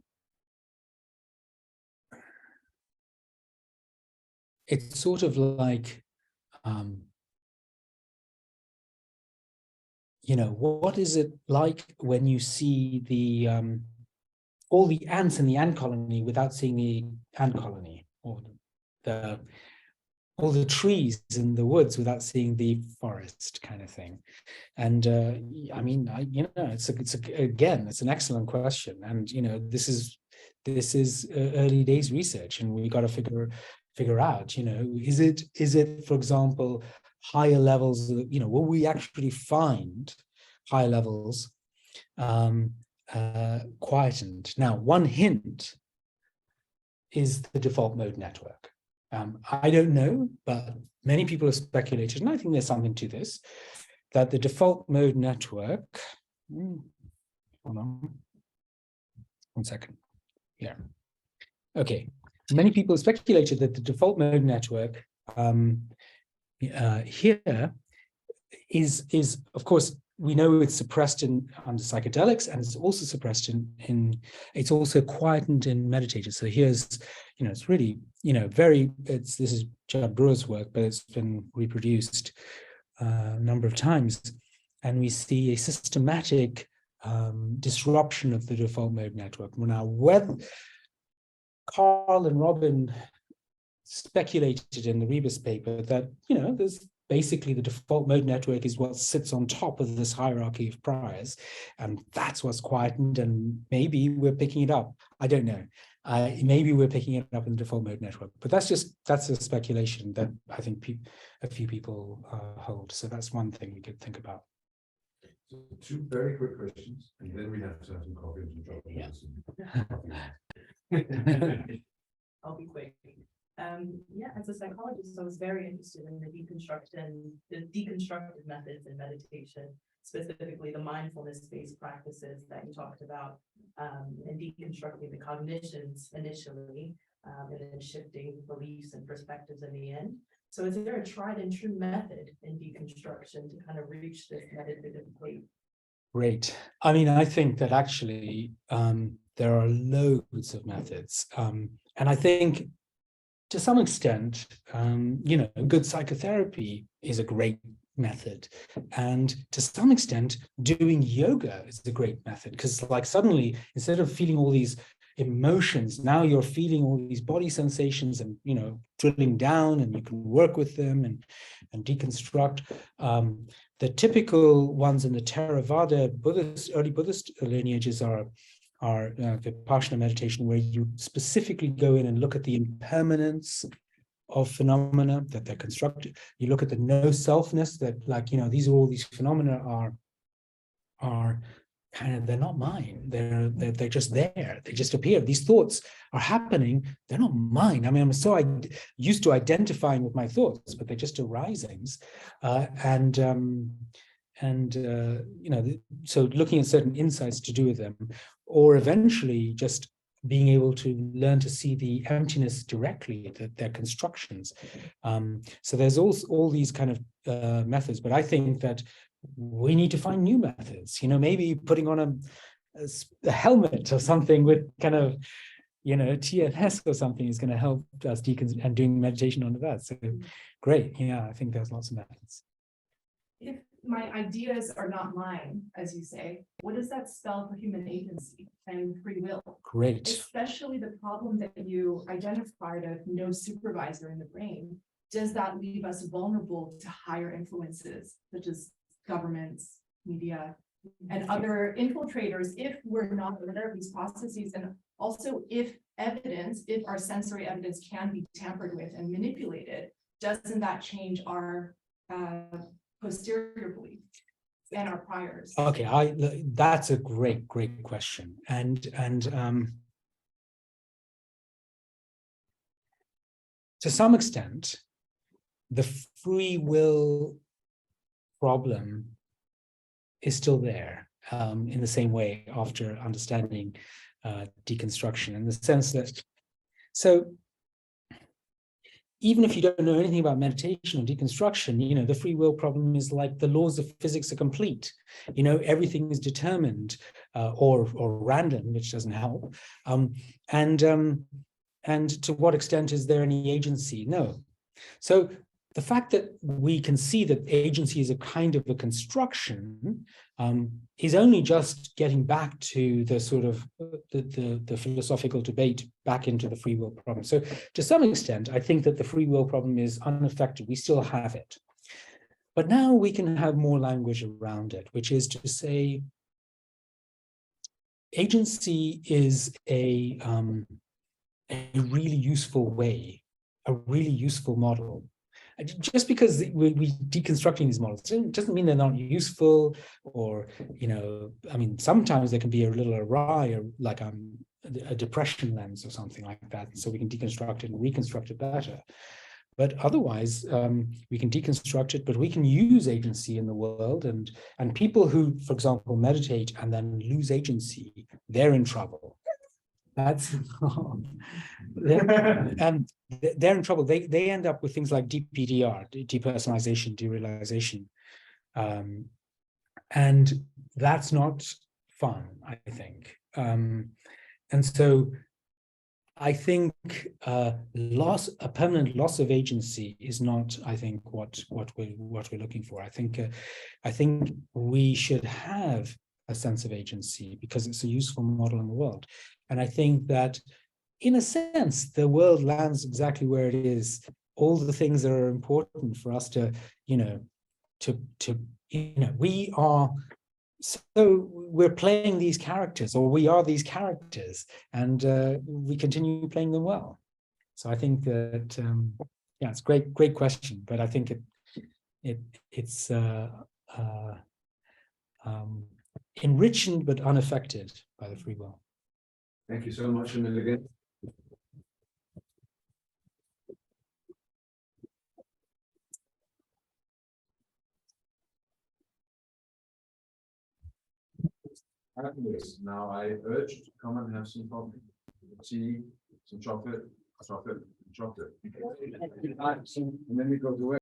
it's sort of like, you know, what is it like when you see the all the ants in the ant colony without seeing the ant colony, or all the trees in the woods without seeing the forest, kind of thing? And I mean, you know, it's an excellent question, and you know, this is early days research, and we got to figure out, you know, is it, for example, higher levels, you know, will we actually find higher levels quietened? Now, one hint is the default mode network. I don't know, but many people have speculated, and I think there's something to this, that the default mode network, hold on, 1 second, yeah. Okay, many people have speculated that the default mode network here is, of course, we know it's suppressed under psychedelics, and it's also suppressed it's also quietened in meditators. So here's, you know, it's really, you know, this is Judd Brewer's work, but it's been reproduced a number of times, and we see a systematic disruption of the default mode network. Now, whether Carl and Robin speculated in the Rebus paper that, you know, there's basically the default mode network is what sits on top of this hierarchy of priors, and that's what's quietened, and maybe we're picking it up. I don't know. Maybe we're picking it up in the default mode network, but that's a speculation that I think a few people hold. So that's one thing we could think about. So 2 very quick questions, and then we have to have some coffee and some chocolate. I'll be quick. Yeah, as a psychologist, I was very interested in the deconstructive methods in meditation, specifically the mindfulness-based practices that you talked about, and deconstructing the cognitions initially, and then shifting beliefs and perspectives in the end. So is there a tried and true method in deconstruction to kind of reach this meditative state? Great. I mean, I think that actually there are loads of methods. And I think to some extent, you know, good psychotherapy is a great method. And to some extent, doing yoga is a great method, because like suddenly, instead of feeling all these emotions, now you're feeling all these body sensations and, you know, drilling down, and you can work with them and deconstruct. The typical ones in the Theravada early Buddhist lineages are Vipassana meditation, where you specifically go in and look at the impermanence of phenomena, that they're constructed. You look at the no selfness, that, like, you know, these phenomena are kind of, they're not mine. They're just there. They just appear. These thoughts are happening. They're not mine. I mean, I'm so used to identifying with my thoughts, but they're just arisings. You know, so looking at certain insights to do with them, or eventually just being able to learn to see the emptiness directly, their constructions. So there's all these kind of methods, but I think that we need to find new methods. You know, maybe putting on a helmet or something with kind of, you know, TNS or something is going to help us and doing meditation on that. So great. Yeah, I think there's lots of methods. If my ideas are not mine, as you say, what does that spell for human agency and free will? Great. Especially the problem that you identified of no supervisor in the brain. Does that leave us vulnerable to higher influences, such as governments, media, and other infiltrators, if we're not aware of these processes? And also, if our sensory evidence can be tampered with and manipulated, doesn't that change our posterior belief and our priors? Okay, that's a great question. And to some extent, the free will problem is still there. in the same way after understanding deconstruction, in the sense that, so even if you don't know anything about meditation or deconstruction, the free will problem is like the laws of physics are complete. Everything is determined or random, which doesn't help. And to what extent is there any agency? No. So the fact that we can see that agency is a kind of a construction is only just getting back to the sort of the philosophical debate back into the free will problem. So to some extent, I think that the free will problem is unaffected. We still have it. But now we can have more language around it, which is to say agency is a really useful way, a really useful model. Just because we're deconstructing these models doesn't mean they're not useful, or, I mean, sometimes they can be a little awry, or like a depression lens or something like that. So we can deconstruct it and reconstruct it better. But otherwise, we can deconstruct it, but we can use agency in the world. And people who, for example, meditate and then lose agency, they're in trouble. That's they're in trouble. They end up with things like DPDR, depersonalization, derealization, and that's not fun, I think. And so I think a permanent loss of agency is not, I think, what we're looking for. I think we should have a sense of agency because it's a useful model in the world. And I think that, in a sense, the world lands exactly where it is. All the things that are important for us to, we are, so we're playing these characters, or we are these characters, and we continue playing them well. So I think that, yeah, it's a great question, but I think it's enriched but unaffected by the free will. Thank you so much, Shamil, again. Now I urge you to come and have some coffee, tea, some chocolate, and then we go away.